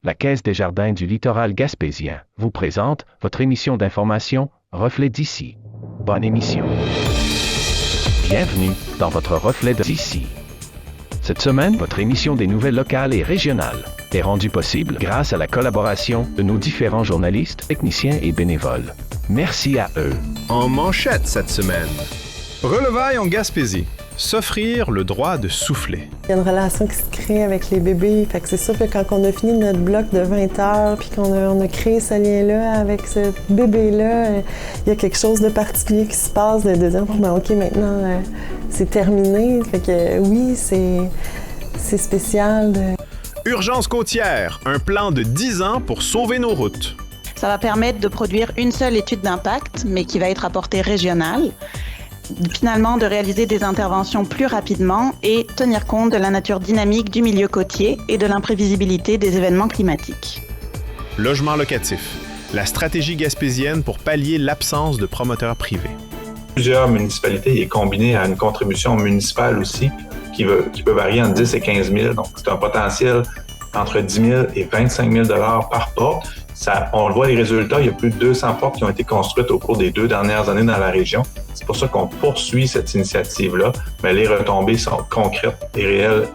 La Caisse des Jardins du littoral gaspésien vous présente votre émission d'information Reflet d'ici. Bonne émission. Bienvenue dans votre Reflet d'ici. Cette semaine, votre émission des nouvelles locales et régionales est rendue possible grâce à la collaboration de nos différents journalistes, techniciens et bénévoles. Merci à eux. En manchette cette semaine, Relevailles en Gaspésie. S'offrir le droit de souffler. Il y a une relation qui se crée avec les bébés. Fait que c'est sûr que quand on a fini notre bloc de 20 heures puis qu'on a créé ce lien-là avec ce bébé-là, il y a quelque chose de particulier qui se passe de dire bon, ben, OK, maintenant, c'est terminé. Fait que oui, c'est spécial. Urgence côtière, un plan de 10 ans pour sauver nos routes. Ça va permettre de produire une seule étude d'impact, mais qui va être à portée régionale. Finalement, de réaliser des interventions plus rapidement et tenir compte de la nature dynamique du milieu côtier et de l'imprévisibilité des événements climatiques. Logement locatif, la stratégie gaspésienne pour pallier l'absence de promoteurs privés. Plusieurs municipalités est combinée à une contribution municipale aussi qui peut varier entre 10 et 15 000. Donc, c'est un potentiel entre 10 000 et 25 000 $ par porte. On le voit les résultats, il y a plus de 200 portes qui ont été construites au cours des 2 dernières années dans la région. C'est pour ça qu'on poursuit cette initiative-là, mais les retombées sont concrètes et réelles.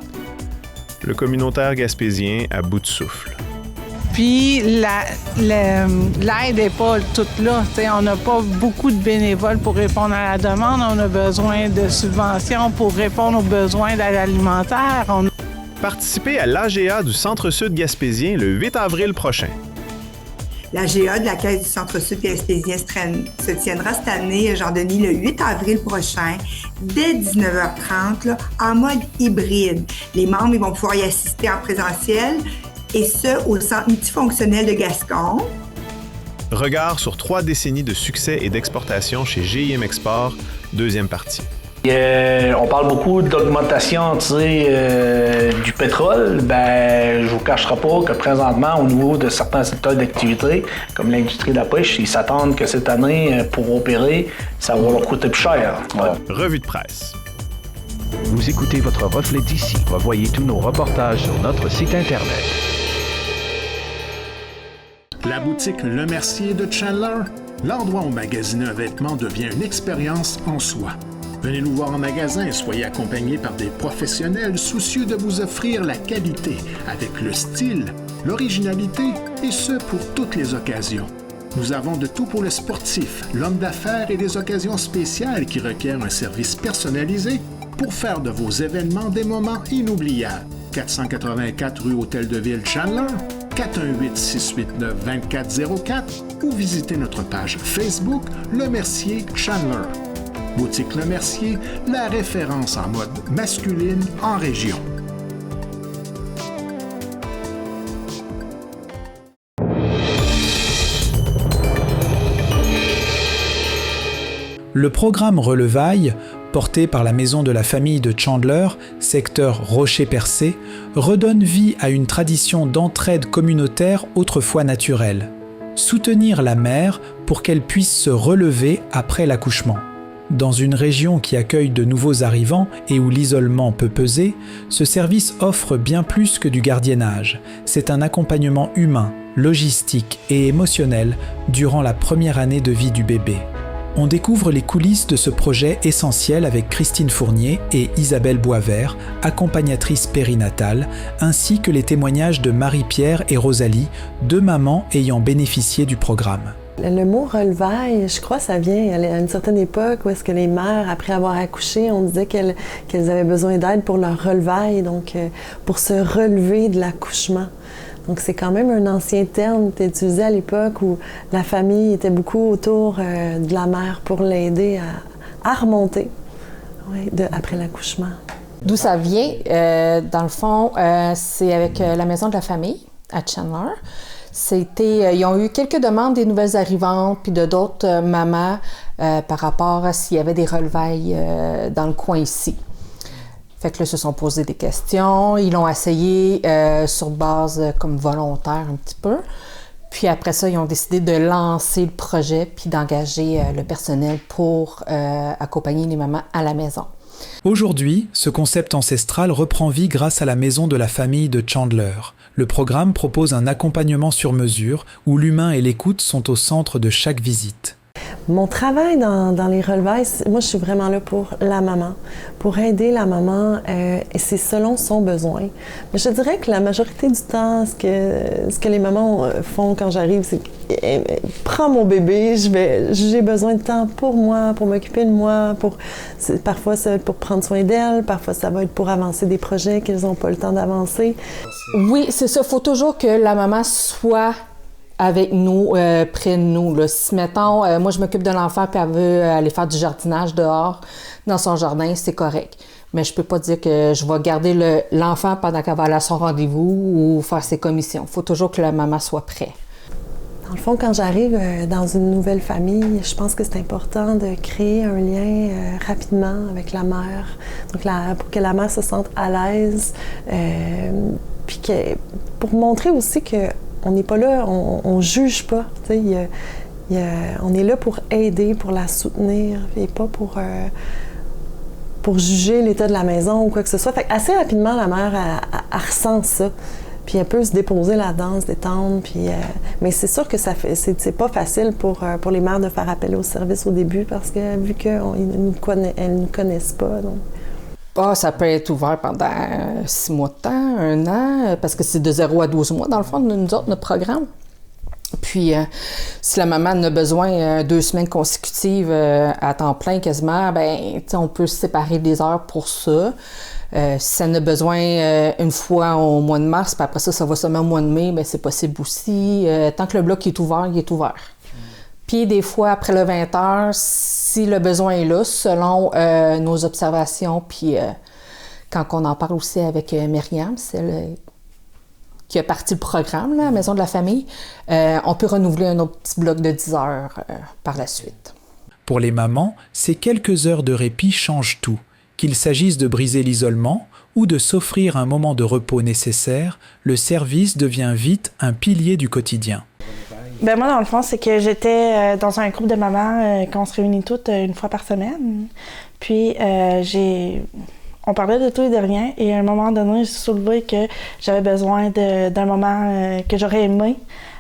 Le communautaire gaspésien à bout de souffle. Puis l'aide n'est pas toute là. T'sais, on n'a pas beaucoup de bénévoles pour répondre à la demande. On a besoin de subventions pour répondre aux besoins d'aide alimentaire. Participez à l'AGA du Centre-Sud gaspésien le 8 avril prochain. L'AGA de la Caisse du Centre-Sud gaspésien se tiendra cette année, Jean-Denis, le 8 avril prochain, dès 19h30, là, en mode hybride. Les membres ils vont pouvoir y assister en présentiel, et ce, au Centre multifonctionnel de Gascon. Regard sur 3 décennies de succès et d'exportation chez GIM Export, deuxième partie. On parle beaucoup d'augmentation du pétrole. Je vous cacherai pas que présentement, au niveau de certains secteurs d'activité, comme l'industrie de la pêche, ils s'attendent que cette année, pour opérer, ça va leur coûter plus cher. Ouais. Revue de presse. Vous écoutez votre Reflet d'ici. Revoyez tous nos reportages sur notre site Internet. La boutique Le Mercier de Chandler, l'endroit où magasiner un vêtement devient une expérience en soi. Venez nous voir en magasin et soyez accompagnés par des professionnels soucieux de vous offrir la qualité avec le style, l'originalité et ce pour toutes les occasions. Nous avons de tout pour le sportif, l'homme d'affaires et des occasions spéciales qui requièrent un service personnalisé pour faire de vos événements des moments inoubliables. 484 rue Hôtel de Ville Chandler, 418-689-2404 ou visitez notre page Facebook Le Mercier Chandler. Boutique Le Mercier, la référence en mode masculine en région. Le programme Relevailles, porté par la Maison de la Famille de Chandler, secteur Rocher-Percé, redonne vie à une tradition d'entraide communautaire autrefois naturelle. Soutenir la mère pour qu'elle puisse se relever après l'accouchement. Dans une région qui accueille de nouveaux arrivants et où l'isolement peut peser, ce service offre bien plus que du gardiennage. C'est un accompagnement humain, logistique et émotionnel durant la première année de vie du bébé. On découvre les coulisses de ce projet essentiel avec Christine Fournier et Isabelle Boisvert, accompagnatrices périnatales, ainsi que les témoignages de Marie-Pierre et Rosalie, 2 mamans ayant bénéficié du programme. Le mot relevaille, je crois, ça vient à une certaine époque où est-ce que les mères, après avoir accouché, on disait qu'elles avaient besoin d'aide pour leur relevaille, donc pour se relever de l'accouchement. Donc c'est quand même un ancien terme qui était utilisé à l'époque où la famille était beaucoup autour de la mère pour l'aider à remonter après l'accouchement. D'où ça vient? Dans le fond, c'est avec la Maison de la Famille à Chandler. Ils ont eu quelques demandes des nouvelles arrivantes puis de d'autres mamans par rapport à s'il y avait des relevailles dans le coin ici. Fait que là, ils se sont posé des questions. Ils l'ont essayé sur base comme volontaire un petit peu. Puis après ça, ils ont décidé de lancer le projet puis d'engager le personnel pour accompagner les mamans à la maison. Aujourd'hui, ce concept ancestral reprend vie grâce à la Maison de la Famille de Chandler. Le programme propose un accompagnement sur mesure où l'humain et l'écoute sont au centre de chaque visite. Mon travail dans les relevailles, moi, je suis vraiment là pour la maman, pour aider la maman, et c'est selon son besoin. Mais je dirais que la majorité du temps, ce que les mamans font quand j'arrive, c'est prends mon bébé, j'ai besoin de temps pour moi, pour m'occuper de moi, parfois ça va être pour prendre soin d'elle, parfois ça va être pour avancer des projets qu'elles n'ont pas le temps d'avancer. Oui, c'est ça. Il faut toujours que la maman soit avec nous, près de nous. Là. Si, mettons, moi, je m'occupe de l'enfant puis elle veut aller faire du jardinage dehors, dans son jardin, c'est correct. Mais je peux pas dire que je vais garder l'enfant pendant qu'elle va aller à son rendez-vous ou faire ses commissions. Il faut toujours que la maman soit prête. Dans le fond, quand j'arrive dans une nouvelle famille, je pense que c'est important de créer un lien rapidement avec la mère. Donc, pour que la mère se sente à l'aise. Puis pour montrer aussi que on n'est pas là, on juge pas. On est là pour aider, pour la soutenir, et pas pour juger l'état de la maison ou quoi que ce soit. Fait assez rapidement, la mère, elle ressent ça. Puis elle peut se déposer là-dedans, se détendre. Mais c'est sûr que c'est pas facile pour les mères de faire appel au service au début parce que vu qu'elles ne nous connaissent pas. Donc. Ça peut être ouvert pendant 6 mois de temps, 1 an, parce que c'est de 0 à 12 mois, dans le fond, nous autres, notre programme. Puis, si la maman a besoin 2 semaines consécutives à temps plein quasiment, on peut se séparer des heures pour ça. Si elle en a besoin une fois au mois de mars, puis après ça va seulement au mois de mai, c'est possible aussi. Tant que le bloc est ouvert, il est ouvert. Puis des fois, après le 20 heures, si le besoin est là, selon nos observations, puis quand on en parle aussi avec Myriam, celle qui a parti le programme, là, à la Maison de la famille, on peut renouveler un autre petit bloc de 10 heures par la suite. Pour les mamans, ces quelques heures de répit changent tout. Qu'il s'agisse de briser l'isolement ou de s'offrir un moment de repos nécessaire, le service devient vite un pilier du quotidien. Moi, dans le fond, c'est que j'étais dans un groupe de mamans qu'on se réunit toutes une fois par semaine. Puis, on parlait de tout et de rien. Et à un moment donné, j'ai soulevé que j'avais besoin d'un moment que j'aurais aimé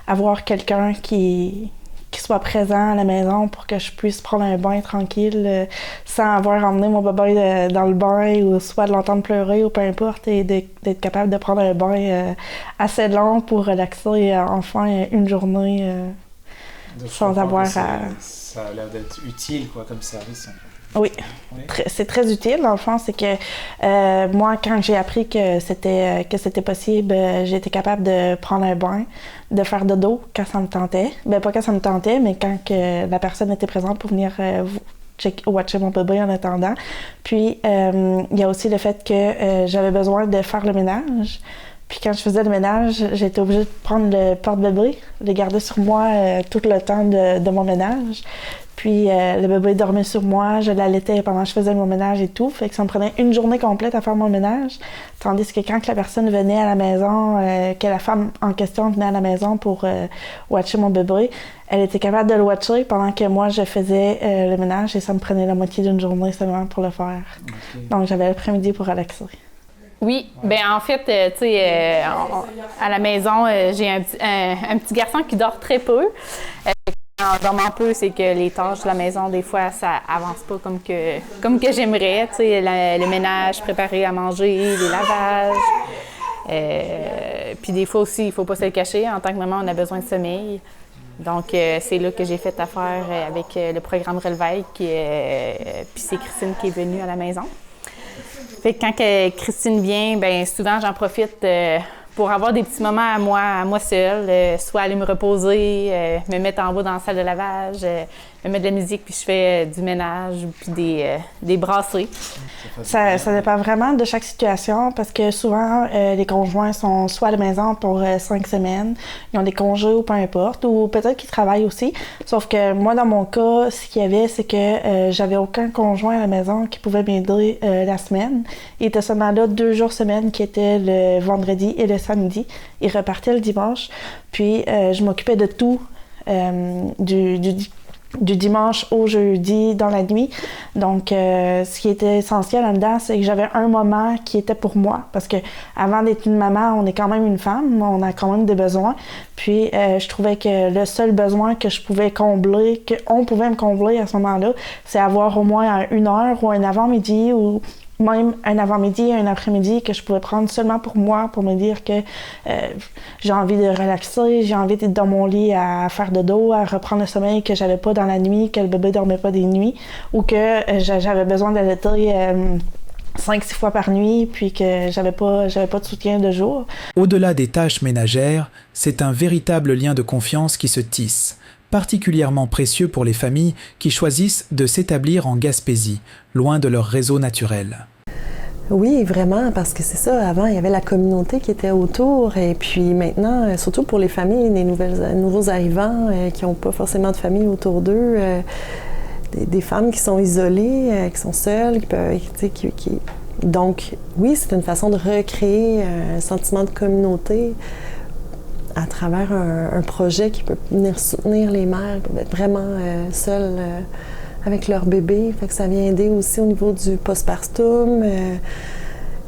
avoir quelqu'un qui soit présent à la maison pour que je puisse prendre un bain tranquille sans avoir emmené mon bébé dans le bain ou soit de l'entendre pleurer ou peu importe et d'être capable de prendre un bain assez long pour relaxer enfin une journée sans avoir à... Ça a l'air d'être utile comme service. Oui, c'est très utile. Dans le fond, c'est que moi, quand j'ai appris que c'était possible, j'ai été capable de prendre un bain, de faire dodo quand ça me tentait. Pas quand ça me tentait, mais quand que la personne était présente pour venir watcher mon bébé en attendant. Puis, il y a aussi le fait que j'avais besoin de faire le ménage. Puis quand je faisais le ménage, j'étais obligée de prendre le porte-bébé, de le garder sur moi tout le temps de mon ménage. Puis le bébé dormait sur moi, je l'allaitais pendant que je faisais mon ménage et tout. Fait que ça me prenait une journée complète à faire mon ménage. Tandis que quand la personne venait à la maison, que la femme en question venait à la maison pour watcher mon bébé, elle était capable de le watcher pendant que moi je faisais le ménage et ça me prenait la moitié d'une journée seulement pour le faire. Okay. Donc j'avais l'après-midi pour relaxer. Oui, en fait, tu sais, à la maison, j'ai un petit garçon qui dort très peu. En dormant peu, c'est que les tâches de la maison, des fois, ça avance pas comme que j'aimerais. Tu sais, le ménage, préparer à manger, les lavages. Puis des fois aussi, il faut pas se le cacher. En tant que maman, on a besoin de sommeil. Donc, c'est là que j'ai fait affaire avec le programme Relevaille. Puis c'est Christine qui est venue à la maison. Fait que quand Christine vient, souvent, j'en profite pour avoir des petits moments à moi seule, soit aller me reposer, me mettre en bas dans la salle de lavage, me mettre de la musique, puis je fais du ménage, puis des brasseries. Ça dépend vraiment de chaque situation, parce que souvent, les conjoints sont soit à la maison pour 5 semaines, ils ont des congés ou peu importe, ou peut-être qu'ils travaillent aussi. Sauf que moi, dans mon cas, ce qu'il y avait, c'est que j'avais aucun conjoint à la maison qui pouvait m'aider la semaine. Il était seulement là 2 jours semaine, qui étaient le vendredi et le samedi. Il repartait le dimanche. Puis, je m'occupais de tout, du dimanche au jeudi dans la nuit. Donc, ce qui était essentiel là-dedans, c'est que j'avais un moment qui était pour moi. Parce que avant d'être une maman, on est quand même une femme, on a quand même des besoins. Puis, je trouvais que le seul besoin que je pouvais combler, qu'on pouvait me combler à ce moment-là, c'est avoir au moins 1 heure ou un avant-midi ou même un avant-midi, un après-midi que je pouvais prendre seulement pour moi, pour me dire que j'ai envie de relaxer, j'ai envie d'être dans mon lit à faire de dos, à reprendre le sommeil que j'avais pas dans la nuit, que le bébé dormait pas des nuits, ou que j'avais besoin d'allaiter 5-6 fois par nuit, puis que j'avais pas de soutien de jour. Au-delà des tâches ménagères, c'est un véritable lien de confiance qui se tisse, particulièrement précieux pour les familles qui choisissent de s'établir en Gaspésie, loin de leur réseau naturel. Oui, vraiment, parce que c'est ça, avant, il y avait la communauté qui était autour, et puis maintenant, surtout pour les familles, les nouveaux arrivants qui n'ont pas forcément de famille autour d'eux, des femmes qui sont isolées, qui sont seules, qui peuvent, Donc, oui, c'est une façon de recréer un sentiment de communauté à travers un projet qui peut venir soutenir les mères, qui peuvent être vraiment seules avec leur bébé. Fait que ça vient aider aussi au niveau du postpartum,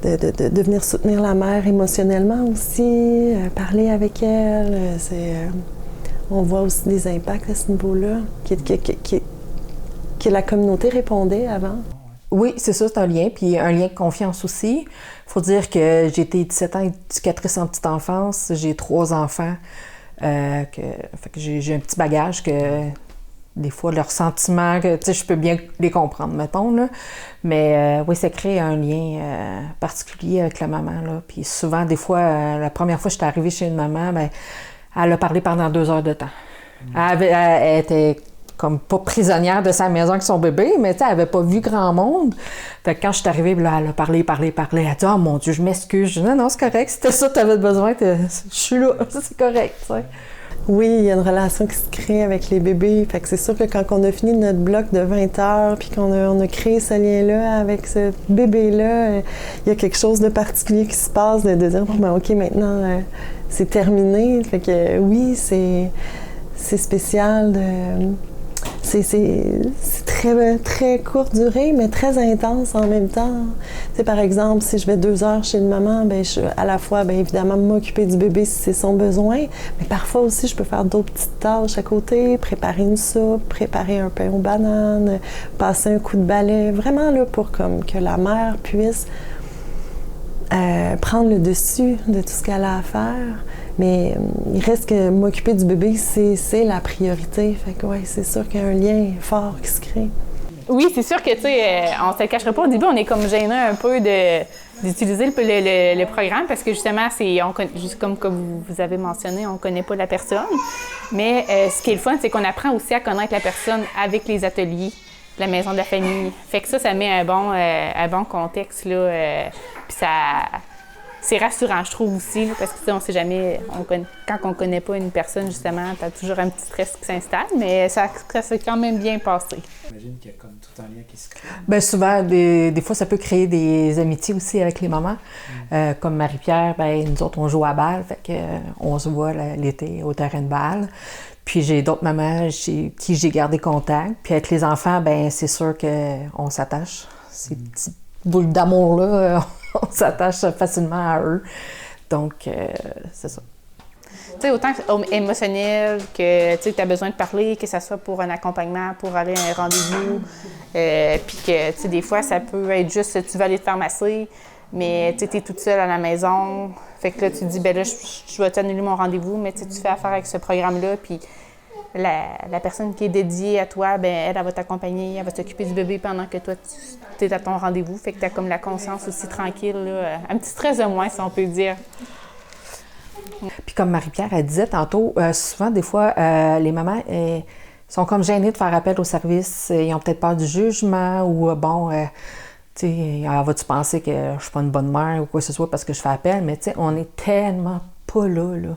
de venir soutenir la mère émotionnellement aussi, parler avec elle. On voit aussi des impacts à ce niveau-là, que la communauté répondait avant. Oui, c'est ça, c'est un lien, puis un lien de confiance aussi. Il faut dire que j'ai été 17 ans éducatrice en petite enfance, j'ai 3 enfants, fait que j'ai un petit bagage que des fois leurs sentiments, je peux bien les comprendre, mettons, là. Mais oui, ça crée un lien particulier avec la maman, là. Puis souvent, des fois, la première fois que j'étais arrivée chez une maman, ben, elle a parlé pendant 2 heures de temps. Elle était comme pas prisonnière de sa maison avec son bébé, mais elle avait pas vu grand monde. Fait que quand je suis arrivée, là, elle a parlé. Elle a dit « Oh mon Dieu, je m'excuse. » Je dis « Non, c'est correct. C'était ça que tu avais besoin. Je suis là. C'est correct. » Oui, il y a une relation qui se crée avec les bébés. Fait que c'est sûr que quand on a fini notre bloc de 20 heures, puis qu'on a créé ce lien-là avec ce bébé-là, il y a quelque chose de particulier qui se passe, de dire « Bon, ben OK, maintenant, c'est terminé. » Fait que oui, c'est spécial de... C'est très, très courte durée, mais très intense en même temps. Tu sais, par exemple, si je vais 2 heures chez une maman, ben, à la fois, bien évidemment, m'occuper du bébé si c'est son besoin, mais parfois aussi, je peux faire d'autres petites tâches à côté, préparer une soupe, préparer un pain aux bananes, passer un coup de balai, vraiment là pour que la mère puisse prendre le dessus de tout ce qu'elle a à faire. Mais il reste que m'occuper du bébé, c'est la priorité. Fait que ouais, c'est sûr qu'il y a un lien fort qui se crée. Oui, c'est sûr que, tu sais, on se le cachera pas. Au début, on est comme gênés un peu d'utiliser le programme parce que justement, juste comme vous avez mentionné, on connaît pas la personne. Mais ce qui est le fun, c'est qu'on apprend aussi à connaître la personne avec les ateliers de la maison de la famille. Fait que ça met un bon contexte, là. Puis ça... C'est rassurant, je trouve aussi, là, parce que on sait jamais, quand on ne connaît pas une personne, justement, tu as toujours un petit stress qui s'installe, mais ça s'est quand même bien passé. J'imagine qu'il y a comme tout un lien qui se crée. Bien, souvent, des fois, ça peut créer des amitiés aussi avec les mamans. Comme Marie-Pierre, ben, nous autres, on joue à balle, fait qu'on se voit l'été au terrain de balle. Puis j'ai d'autres mamans chez qui j'ai gardé contact. Puis avec les enfants, ben c'est sûr qu'on s'attache. Ces petites boules d'amour-là, on s'attache facilement à eux. Donc, c'est ça. Tu sais, autant émotionnel que tu as besoin de parler, que ce soit pour un accompagnement, pour aller à un rendez-vous. Puis que, tu sais, des fois, ça peut être juste tu vas aller te faire masser, mais tu es toute seule à la maison. Fait que là, tu te dis, ben là, je vais t'annuler mon rendez-vous, mais tu fais affaire avec ce programme-là. Puis la personne qui est dédiée à toi, ben elle va t'accompagner, elle va s'occuper du bébé pendant que toi, tu es à ton rendez-vous. Fait que tu as comme la conscience aussi tranquille, là, un petit stress de moins, si on peut dire. Puis comme Marie-Pierre, elle disait tantôt, souvent, des fois, les mamans sont comme gênées de faire appel au service. Ils ont peut-être peur du jugement ou, tu sais, vas-tu penser que je suis pas une bonne mère ou quoi que ce soit parce que je fais appel? Mais tu sais, on est tellement pas là.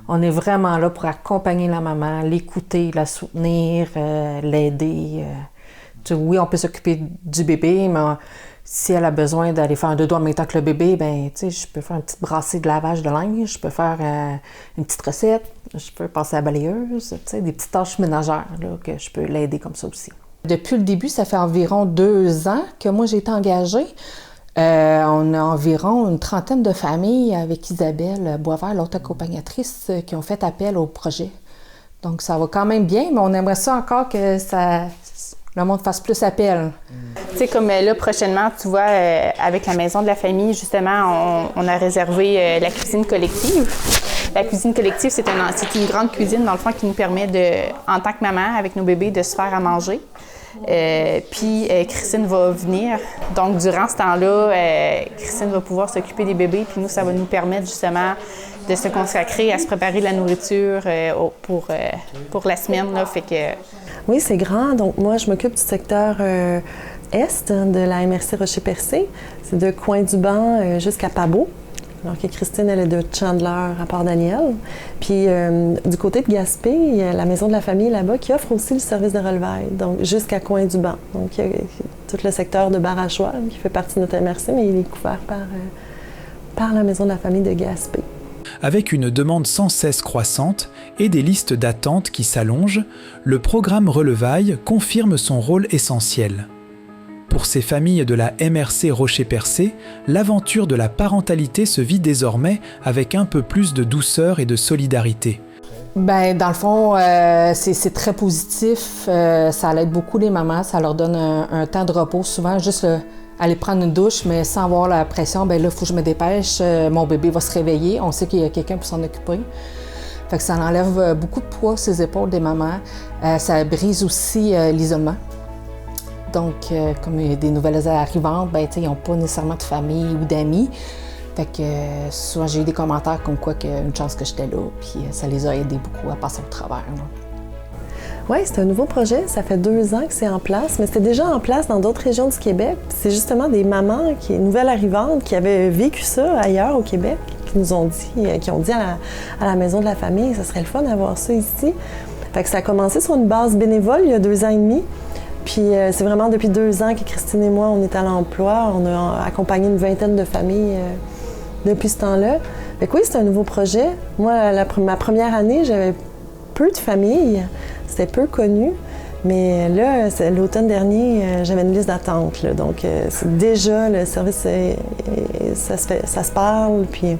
On est vraiment là pour accompagner la maman, l'écouter, la soutenir, l'aider. Oui, on peut s'occuper du bébé, mais Si elle a besoin d'aller faire un dodo en même temps que le bébé, ben, tu sais, je peux faire une petite brassée de lavage de linge, je peux faire une petite recette, je peux passer à la balayeuse, tu sais, des petites tâches ménagères là, que je peux l'aider comme ça aussi. Depuis le début, ça fait environ 2 ans que moi j'ai été engagée. On a environ une trentaine de familles avec Isabelle Boisvert, l'autre accompagnatrice, qui ont fait appel au projet. Donc ça va quand même bien, mais on aimerait ça encore que le monde fasse plus appel. Tu sais, comme là, prochainement, tu vois, avec la Maison de la famille, justement, on a réservé la cuisine collective. La cuisine collective, c'est une grande cuisine, dans le fond, qui nous permet, en tant que maman, avec nos bébés, de se faire à manger. Puis Christine va venir. Donc, durant ce temps-là, Christine va pouvoir s'occuper des bébés. Puis nous, ça va nous permettre justement de se consacrer à se préparer de la nourriture pour la semaine. Là. Fait que... Oui, c'est grand. Donc, moi, je m'occupe du secteur est de la MRC Rocher-Percé. C'est de Coin-du-Banc jusqu'à Pabot. Alors que Christine, elle est de Chandler à Port-Daniel. Puis du côté de Gaspé, il y a la Maison de la famille là-bas qui offre aussi le service de relevaille, donc jusqu'à Coin-du-Banc. Donc il y a tout le secteur de Barachois qui fait partie de notre MRC, mais il est couvert par la Maison de la famille de Gaspé. Avec une demande sans cesse croissante et des listes d'attente qui s'allongent, le programme Relevaille confirme son rôle essentiel. Pour ces familles de la MRC Rocher-Percé, l'aventure de la parentalité se vit désormais avec un peu plus de douceur et de solidarité. Bien, dans le fond, c'est très positif. Ça aide beaucoup les mamans. Ça leur donne un temps de repos. Souvent, juste aller prendre une douche, mais sans avoir la pression. Bien là, il faut que je me dépêche. Mon bébé va se réveiller. On sait qu'il y a quelqu'un pour s'en occuper. Fait que ça enlève beaucoup de poids sur les épaules des mamans. Ça brise aussi l'isolement. Donc, comme il y a des nouvelles arrivantes, ben, ils n'ont pas nécessairement de famille ou d'amis. Fait que souvent, j'ai eu des commentaires comme quoi une chance que j'étais là, puis ça les a aidés beaucoup à passer au travers. Oui, c'est un nouveau projet. Ça fait 2 ans que c'est en place, mais c'était déjà en place dans d'autres régions du Québec. C'est justement des mamans, nouvelles arrivantes, qui avaient vécu ça ailleurs au Québec, qui ont dit à la Maison de la famille, ça serait le fun d'avoir ça ici. Fait que ça a commencé sur une base bénévole il y a 2 ans et demi. Puis c'est vraiment depuis 2 ans que Christine et moi, on est à l'emploi. On a accompagné une vingtaine de familles depuis ce temps-là. Fait que oui, c'est un nouveau projet. Moi, ma première année, j'avais peu de familles. C'était peu connu. Mais là, l'automne dernier, j'avais une liste d'attente. Donc déjà, le service, ça se parle, puis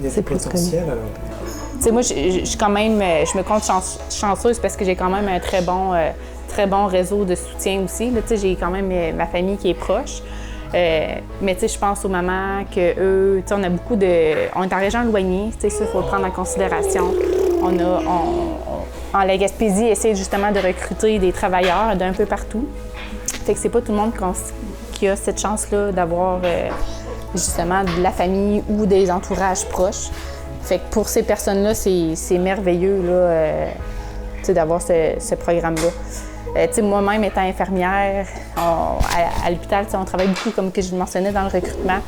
c'est plus connu. Tu sais, moi, je me compte chanceuse parce que j'ai quand même un très bon réseau de soutien aussi. Là, j'ai quand même ma famille qui est proche. Mais je pense aux mamans qu'eux, on a beaucoup de... On est en région éloignée, ça, il faut le prendre en considération. En Gaspésie, essaie justement de recruter des travailleurs d'un peu partout. Fait que c'est pas tout le monde qui a cette chance-là d'avoir justement de la famille ou des entourages proches. Fait que pour ces personnes-là, c'est merveilleux là, d'avoir ce programme-là. Moi-même, étant infirmière, à l'hôpital, on travaille beaucoup, comme que je mentionnais, dans le recrutement,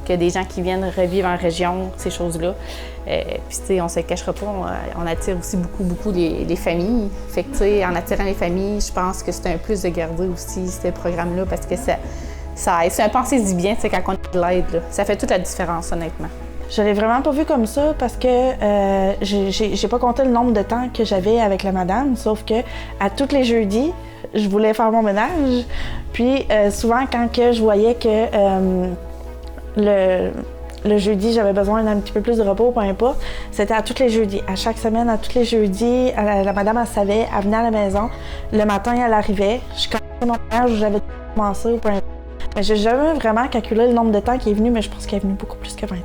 que des gens qui viennent revivre en région, ces choses-là. Puis, on ne se cachera pas, on attire aussi beaucoup les familles. Fait que, en attirant les familles, je pense que c'est un plus de garder aussi ce programme-là, parce que c'est un pensée-y bien, quand on a de l'aide. Ça fait toute la différence, honnêtement. Je l'ai vraiment pas vu comme ça parce que j'ai pas compté le nombre de temps que j'avais avec la madame, sauf que à tous les jeudis, je voulais faire mon ménage. Puis souvent, quand je voyais que le jeudi, j'avais besoin d'un petit peu plus de repos, peu importe, c'était à tous les jeudis. À chaque semaine, à tous les jeudis, la madame, elle savait, elle venait à la maison. Le matin, elle arrivait. Je commençais mon ménage, j'avais commencé ou peu importe. Mais j'ai jamais vraiment calculé le nombre de temps qui est venu, mais je pense qu'elle est venue beaucoup plus que 20 heures.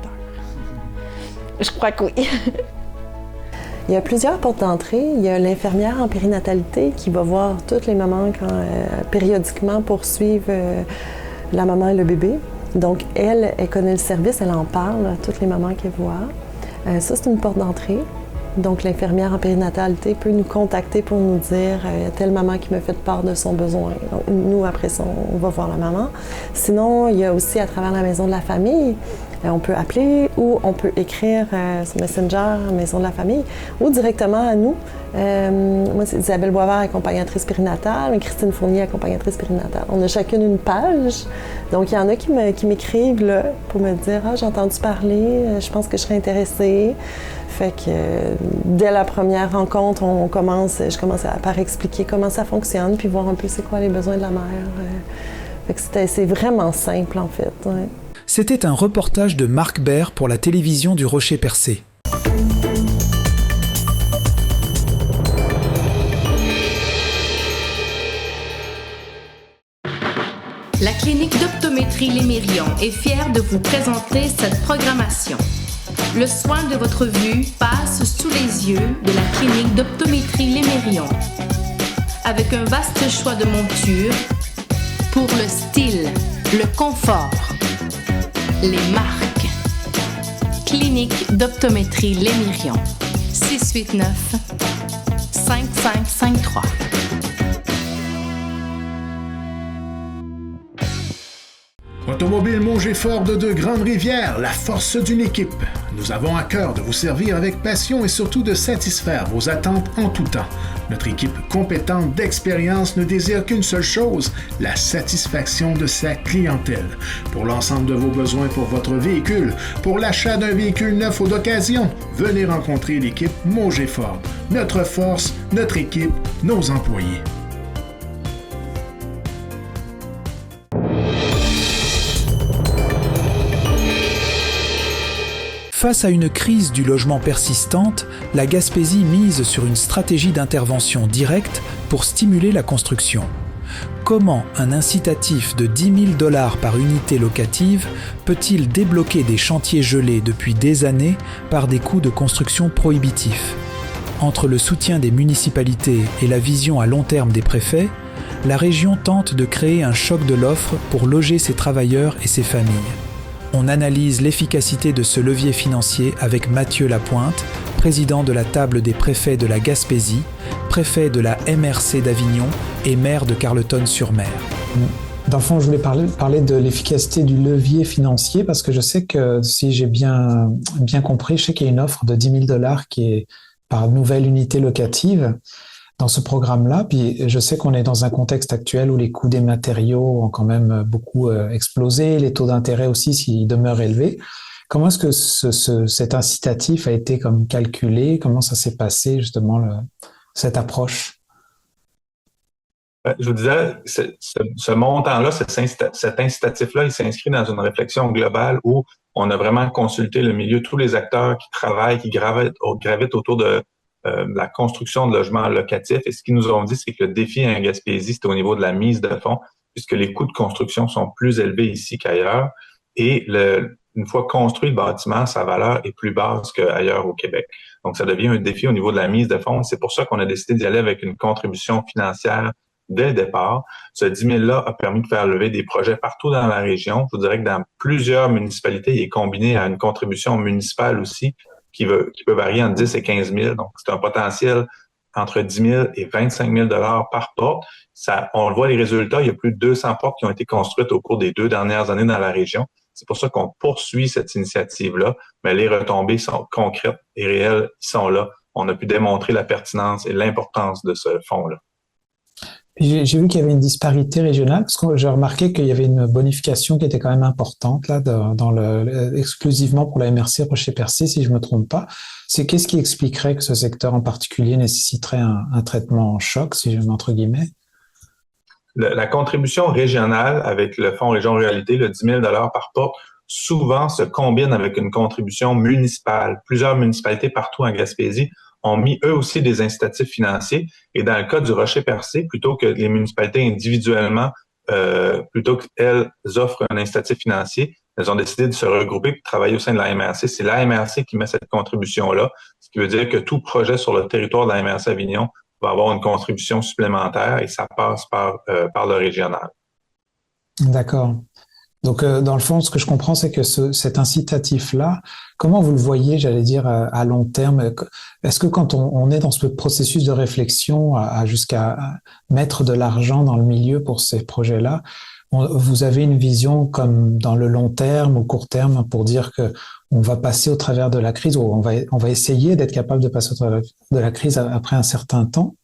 Je crois que oui. Il y a plusieurs portes d'entrée. Il y a l'infirmière en périnatalité qui va voir toutes les mamans périodiquement pour suivre la maman et le bébé. Donc, elle connaît le service, elle en parle à toutes les mamans qu'elle voit. Ça, c'est une porte d'entrée. Donc, l'infirmière en périnatalité peut nous contacter pour nous dire il y a telle maman qui me fait part de son besoin. Donc, nous, après ça, on va voir la maman. Sinon, il y a aussi, à travers la Maison de la famille, on peut appeler ou on peut écrire sur Messenger, Maison de la famille, ou directement à nous. Moi, c'est Isabelle Boisvert, accompagnatrice périnatale, Christine Fournier, accompagnatrice périnatale. On a chacune une page. Donc, il y en a qui m'écrivent là, pour me dire « Ah, j'ai entendu parler, je pense que je serais intéressée. » Fait que dès la première rencontre, je commence par expliquer comment ça fonctionne, puis voir un peu c'est quoi les besoins de la mère. Fait que c'est vraiment simple, en fait. Ouais. C'était un reportage de Marc Baird pour la télévision du Rocher-Percé. La clinique d'optométrie Lémérion est fière de vous présenter cette programmation. Le soin de votre vue passe sous les yeux de la clinique d'optométrie Lémérion. Avec un vaste choix de montures pour le style, le confort, les marques. Clinique d'optométrie Lémérion. 689-5553. Automobile Mauger Ford de Grande-Rivière, la force d'une équipe. Nous avons à cœur de vous servir avec passion et surtout de satisfaire vos attentes en tout temps. Notre équipe compétente d'expérience ne désire qu'une seule chose, la satisfaction de sa clientèle. Pour l'ensemble de vos besoins pour votre véhicule, pour l'achat d'un véhicule neuf ou d'occasion, venez rencontrer l'équipe Mauger Ford. Notre force, notre équipe, nos employés. Face à une crise du logement persistante, la Gaspésie mise sur une stratégie d'intervention directe pour stimuler la construction. Comment un incitatif de 10 000 $ par unité locative peut-il débloquer des chantiers gelés depuis des années par des coûts de construction prohibitifs ? Entre le soutien des municipalités et la vision à long terme des préfets, la région tente de créer un choc de l'offre pour loger ses travailleurs et ses familles. On analyse l'efficacité de ce levier financier avec Mathieu Lapointe, président de la table des préfets de la Gaspésie, préfet de la MRC d'Avignon et maire de Carleton-sur-Mer. Dans le fond, je voulais parler de l'efficacité du levier financier parce que je sais que, si j'ai bien compris, je sais qu'il y a une offre de 10 000 $ qui est par nouvelle unité locative dans ce programme-là. Puis je sais qu'on est dans un contexte actuel où les coûts des matériaux ont quand même beaucoup explosé, les taux d'intérêt aussi s'ils demeurent élevés. Comment est-ce que cet incitatif a été comme calculé? Comment ça s'est passé justement cette approche? Je vous disais, ce montant-là, cet incitatif-là, il s'inscrit dans une réflexion globale où on a vraiment consulté le milieu, tous les acteurs qui travaillent, qui gravitent autour de la construction de logements locatifs. Et ce qu'ils nous ont dit, c'est que le défi en Gaspésie, c'est au niveau de la mise de fonds, puisque les coûts de construction sont plus élevés ici qu'ailleurs. Et une fois construit le bâtiment, sa valeur est plus basse qu'ailleurs au Québec. Donc, ça devient un défi au niveau de la mise de fonds. C'est pour ça qu'on a décidé d'y aller avec une contribution financière dès le départ. Ce 10 000-là a permis de faire lever des projets partout dans la région. Je vous dirais que dans plusieurs municipalités, il est combiné à une contribution municipale aussi, qui peut varier entre 10 et 15 000. Donc, c'est un potentiel entre 10 000 et 25 000 $ par porte. On le voit, les résultats, il y a plus de 200 portes qui ont été construites au cours des 2 dernières années dans la région. C'est pour ça qu'on poursuit cette initiative-là, mais les retombées sont concrètes et réelles, ils sont là. On a pu démontrer la pertinence et l'importance de ce fonds-là. J'ai vu qu'il y avait une disparité régionale, parce que j'ai remarqué qu'il y avait une bonification qui était quand même importante là, exclusivement pour la MRC Rocher-Percé, si je ne me trompe pas. Qu'est-ce qui expliquerait que ce secteur en particulier nécessiterait un traitement en choc, si je mets entre guillemets? La contribution régionale avec le Fonds Région Ruralité, le 10 000 $ par porte, souvent se combine avec une contribution municipale. Plusieurs municipalités partout en Gaspésie ont mis eux aussi des incitatifs financiers. Et dans le cas du Rocher-Percé, plutôt que les municipalités individuellement, plutôt qu'elles offrent un incitatif financier, elles ont décidé de se regrouper et de travailler au sein de la MRC. C'est la MRC qui met cette contribution-là, ce qui veut dire que tout projet sur le territoire de la MRC Avignon va avoir une contribution supplémentaire et ça passe par le régional. D'accord. Donc, dans le fond, ce que je comprends, c'est que cet incitatif-là, comment vous le voyez, j'allais dire, à long terme? Est-ce que quand on est dans ce processus de réflexion jusqu'à mettre de l'argent dans le milieu pour ces projets-là, vous avez une vision comme dans le long terme ou court terme pour dire que on va passer au travers de la crise ou on va essayer d'être capable de passer au travers de la crise après un certain temps?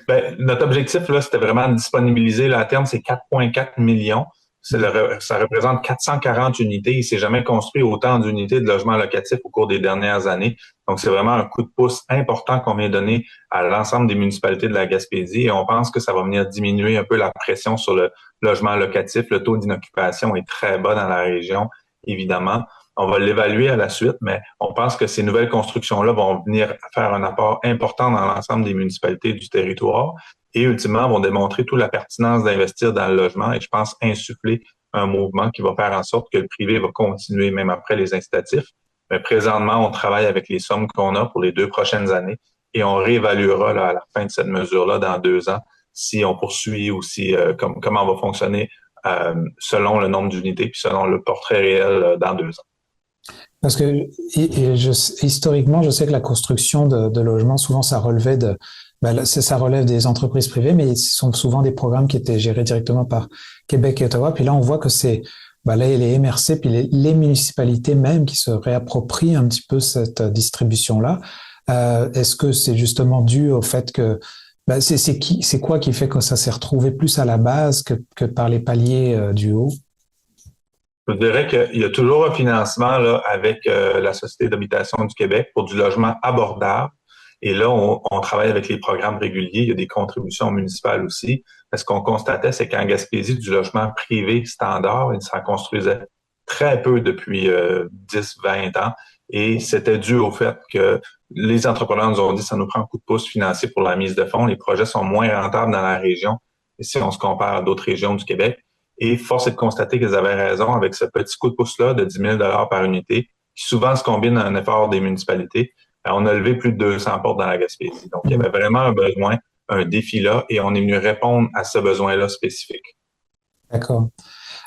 Ben, notre objectif, là, c'était vraiment de disponibiliser, là, à terme, c'est 4,4 millions. Ça représente 440 unités. Il ne s'est jamais construit autant d'unités de logements locatifs au cours des dernières années. Donc, c'est vraiment un coup de pouce important qu'on vient donner à l'ensemble des municipalités de la Gaspésie et on pense que ça va venir diminuer un peu la pression sur le logement locatif. Le taux d'inoccupation est très bas dans la région, évidemment. On va l'évaluer à la suite, mais on pense que ces nouvelles constructions-là vont venir faire un apport important dans l'ensemble des municipalités du territoire et ultimement vont démontrer toute la pertinence d'investir dans le logement et je pense insuffler un mouvement qui va faire en sorte que le privé va continuer même après les incitatifs. Mais présentement, on travaille avec les sommes qu'on a pour les 2 prochaines années et on réévaluera là, à la fin de cette mesure-là dans 2 ans si on poursuit ou si comment on va fonctionner selon le nombre d'unités puis selon le portrait réel dans 2 ans. Parce que historiquement, je sais que la construction de logements, souvent ça relevait ça relève des entreprises privées, mais ce sont souvent des programmes qui étaient gérés directement par Québec et Ottawa. Puis là, on voit que c'est là, les MRC puis les municipalités même qui se réapproprient un petit peu cette distribution-là. Est-ce que c'est justement dû au fait que c'est quoi qui fait que ça s'est retrouvé plus à la base que par les paliers du haut? Je dirais qu'il y a toujours un financement là, avec la Société d'habitation du Québec pour du logement abordable. Et là, on travaille avec les programmes réguliers. Il y a des contributions municipales aussi. Ce qu'on constatait, c'est qu'en Gaspésie, du logement privé standard, il s'en construisait très peu depuis 10-20 ans. Et c'était dû au fait que les entrepreneurs nous ont dit que ça nous prend un coup de pouce financier pour la mise de fonds. Les projets sont moins rentables dans la région si on se compare à d'autres régions du Québec. Et force est de constater qu'ils avaient raison avec ce petit coup de pouce-là de 10 000 $ par unité, qui souvent se combine à un effort des municipalités. On a levé plus de 200 portes dans la Gaspésie. Donc, il y avait vraiment un besoin, un défi là, et on est venu répondre à ce besoin-là spécifique. D'accord.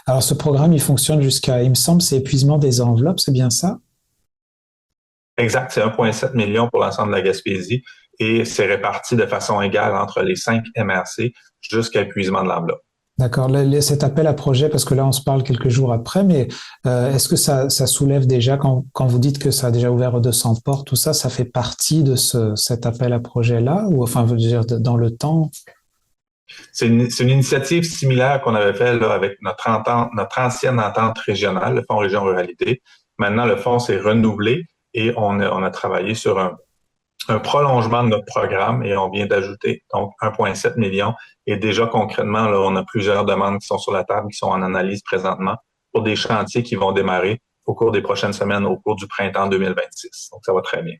Alors, ce programme, il fonctionne jusqu'à, il me semble, c'est épuisement des enveloppes, c'est bien ça? Exact, c'est 1,7 million pour l'ensemble de la Gaspésie et c'est réparti de façon égale entre les 5 MRC jusqu'à épuisement de l'enveloppe. D'accord. Cet appel à projet, parce que là, on se parle quelques jours après, mais est-ce que ça soulève déjà, quand vous dites que ça a déjà ouvert 200 portes, tout ça, ça fait partie de cet appel à projet-là, ou enfin, je veux dire, dans le temps? C'est une initiative similaire qu'on avait fait là, avec notre ancienne entente régionale, le Fonds Région Ruralité. Maintenant, le fonds s'est renouvelé et on a travaillé sur un prolongement de notre programme et on vient d'ajouter donc 1,7 million. Et déjà concrètement, là, on a plusieurs demandes qui sont sur la table, qui sont en analyse présentement pour des chantiers qui vont démarrer au cours des prochaines semaines, au cours du printemps 2026. Donc, ça va très bien.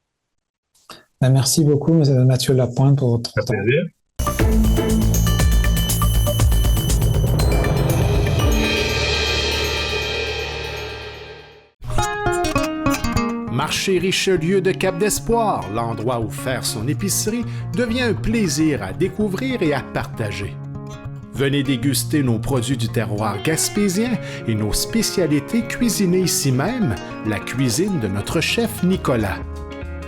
Merci beaucoup, Mathieu Lapointe, pour votre temps. Plaisir. Marché Richelieu de Cap-d'Espoir, l'endroit où faire son épicerie devient un plaisir à découvrir et à partager. Venez déguster nos produits du terroir gaspésien et nos spécialités cuisinées ici même, la cuisine de notre chef Nicolas.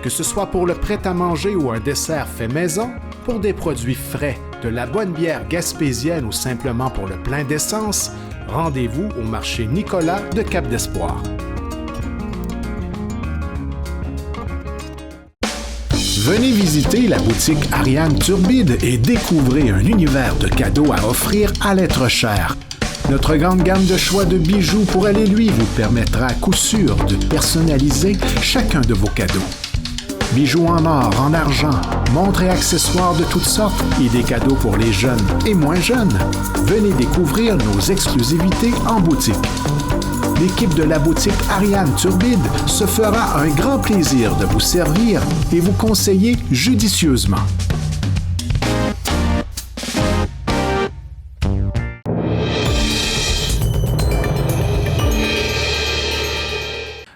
Que ce soit pour le prêt-à-manger ou un dessert fait maison, pour des produits frais, de la bonne bière gaspésienne ou simplement pour le plein d'essence, rendez-vous au marché Nicolas de Cap-d'Espoir. Venez visiter la boutique Ariane Turbide et découvrez un univers de cadeaux à offrir à l'être cher. Notre grande gamme de choix de bijoux pour aller lui vous permettra à coup sûr de personnaliser chacun de vos cadeaux. Bijoux en or, en argent, montres et accessoires de toutes sortes et des cadeaux pour les jeunes et moins jeunes. Venez découvrir nos exclusivités en boutique. L'équipe de la boutique Ariane Turbide se fera un grand plaisir de vous servir et vous conseiller judicieusement.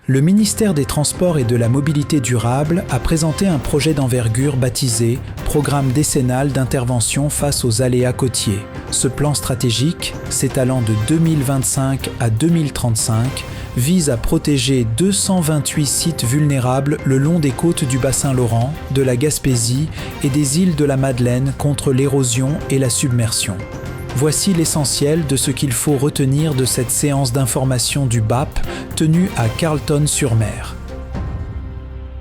Le ministère des Transports et de la Mobilité durable a présenté un projet d'envergure baptisé « Programme décennal d'intervention face aux aléas côtiers ». Ce plan stratégique, s'étalant de 2025 à 2035, vise à protéger 228 sites vulnérables le long des côtes du bassin Laurent, de la Gaspésie et des îles de la Madeleine contre l'érosion et la submersion. Voici l'essentiel de ce qu'il faut retenir de cette séance d'information du BAP tenue à Carleton-sur-Mer.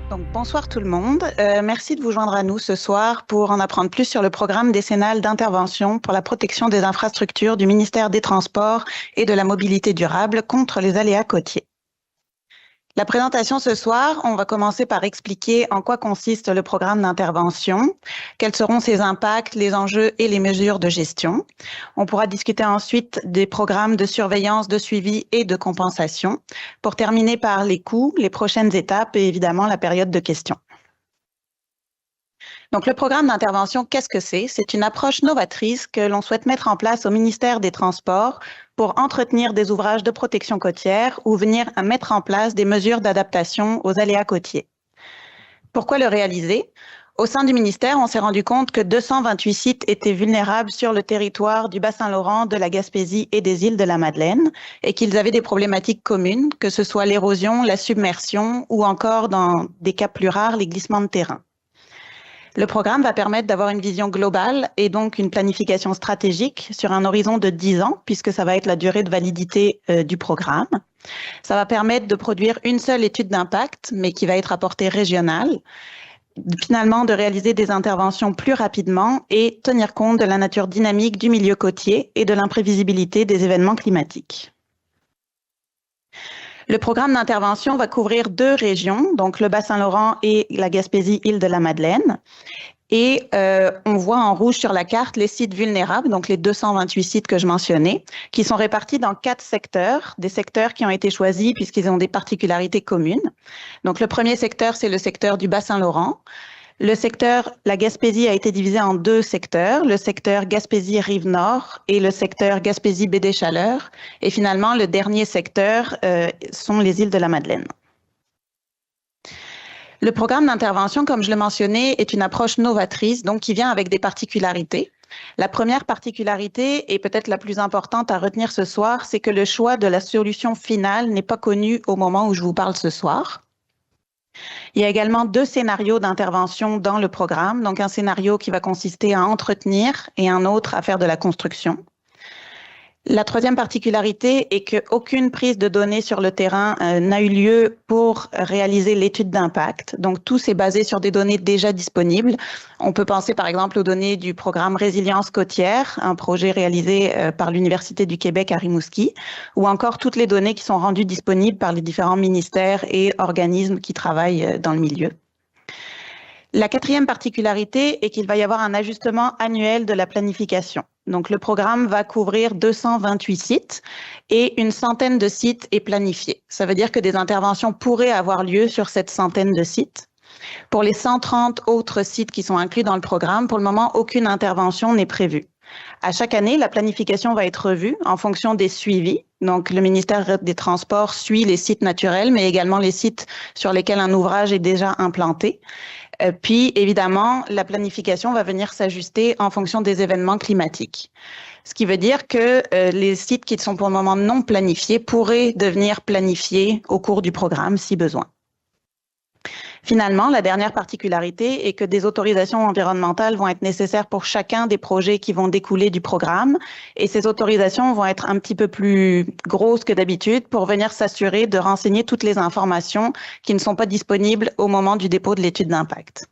Donc, bonsoir tout le monde. Merci de vous joindre à nous ce soir pour en apprendre plus sur le programme décennal d'intervention pour la protection des infrastructures du ministère des Transports et de la Mobilité durable contre les aléas côtiers. La présentation ce soir, on va commencer par expliquer en quoi consiste le programme d'intervention, quels seront ses impacts, les enjeux et les mesures de gestion. On pourra discuter ensuite des programmes de surveillance, de suivi et de compensation, pour terminer par les coûts, les prochaines étapes et évidemment la période de questions. Donc, le programme d'intervention, qu'est-ce que c'est? C'est une approche novatrice que l'on souhaite mettre en place au ministère des Transports pour entretenir des ouvrages de protection côtière ou venir à mettre en place des mesures d'adaptation aux aléas côtiers. Pourquoi le réaliser? Au sein du ministère, on s'est rendu compte que 228 sites étaient vulnérables sur le territoire du Bas-Saint-Laurent, de la Gaspésie et des îles de la Madeleine et qu'ils avaient des problématiques communes, que ce soit l'érosion, la submersion ou encore, dans des cas plus rares, les glissements de terrain. Le programme va permettre d'avoir une vision globale et donc une planification stratégique sur un horizon de 10 ans, puisque ça va être la durée de validité du programme. Ça va permettre de produire une seule étude d'impact, mais qui va être à portée régionale, finalement de réaliser des interventions plus rapidement et tenir compte de la nature dynamique du milieu côtier et de l'imprévisibilité des événements climatiques. Le programme d'intervention va couvrir 2 régions, donc le Bas-Saint-Laurent et la Gaspésie-Île de la Madeleine. Et on voit en rouge sur la carte les sites vulnérables, donc les 228 sites que je mentionnais, qui sont répartis dans 4 secteurs, des secteurs qui ont été choisis puisqu'ils ont des particularités communes. Donc le premier secteur, c'est le secteur du Bas-Saint-Laurent. Le secteur, la Gaspésie a été divisé en 2 secteurs, le secteur Gaspésie-Rive-Nord et le secteur Gaspésie-Baie-des-Chaleurs. Et finalement, le dernier secteur sont les îles de la Madeleine. Le programme d'intervention, comme je le mentionnais, est une approche novatrice, donc qui vient avec des particularités. La première particularité, et peut-être la plus importante à retenir ce soir, c'est que le choix de la solution finale n'est pas connu au moment où je vous parle ce soir. Il y a également 2 scénarios d'intervention dans le programme, donc un scénario qui va consister à entretenir et un autre à faire de la construction. La troisième particularité est qu'aucune prise de données sur le terrain n'a eu lieu pour réaliser l'étude d'impact. Donc, tout s'est basé sur des données déjà disponibles. On peut penser par exemple aux données du programme Résilience côtière, un projet réalisé par l'Université du Québec à Rimouski, ou encore toutes les données qui sont rendues disponibles par les différents ministères et organismes qui travaillent dans le milieu. La quatrième particularité est qu'il va y avoir un ajustement annuel de la planification. Donc, le programme va couvrir 228 sites et une centaine de sites est planifié. Ça veut dire que des interventions pourraient avoir lieu sur cette centaine de sites. Pour les 130 autres sites qui sont inclus dans le programme, pour le moment, aucune intervention n'est prévue. À chaque année, la planification va être revue en fonction des suivis. Donc, le ministère des Transports suit les sites naturels, mais également les sites sur lesquels un ouvrage est déjà implanté. Puis, évidemment, la planification va venir s'ajuster en fonction des événements climatiques. Ce qui veut dire que les sites qui sont pour le moment non planifiés pourraient devenir planifiés au cours du programme si besoin. Finalement, la dernière particularité est que des autorisations environnementales vont être nécessaires pour chacun des projets qui vont découler du programme et ces autorisations vont être un petit peu plus grosses que d'habitude pour venir s'assurer de renseigner toutes les informations qui ne sont pas disponibles au moment du dépôt de l'étude d'impact.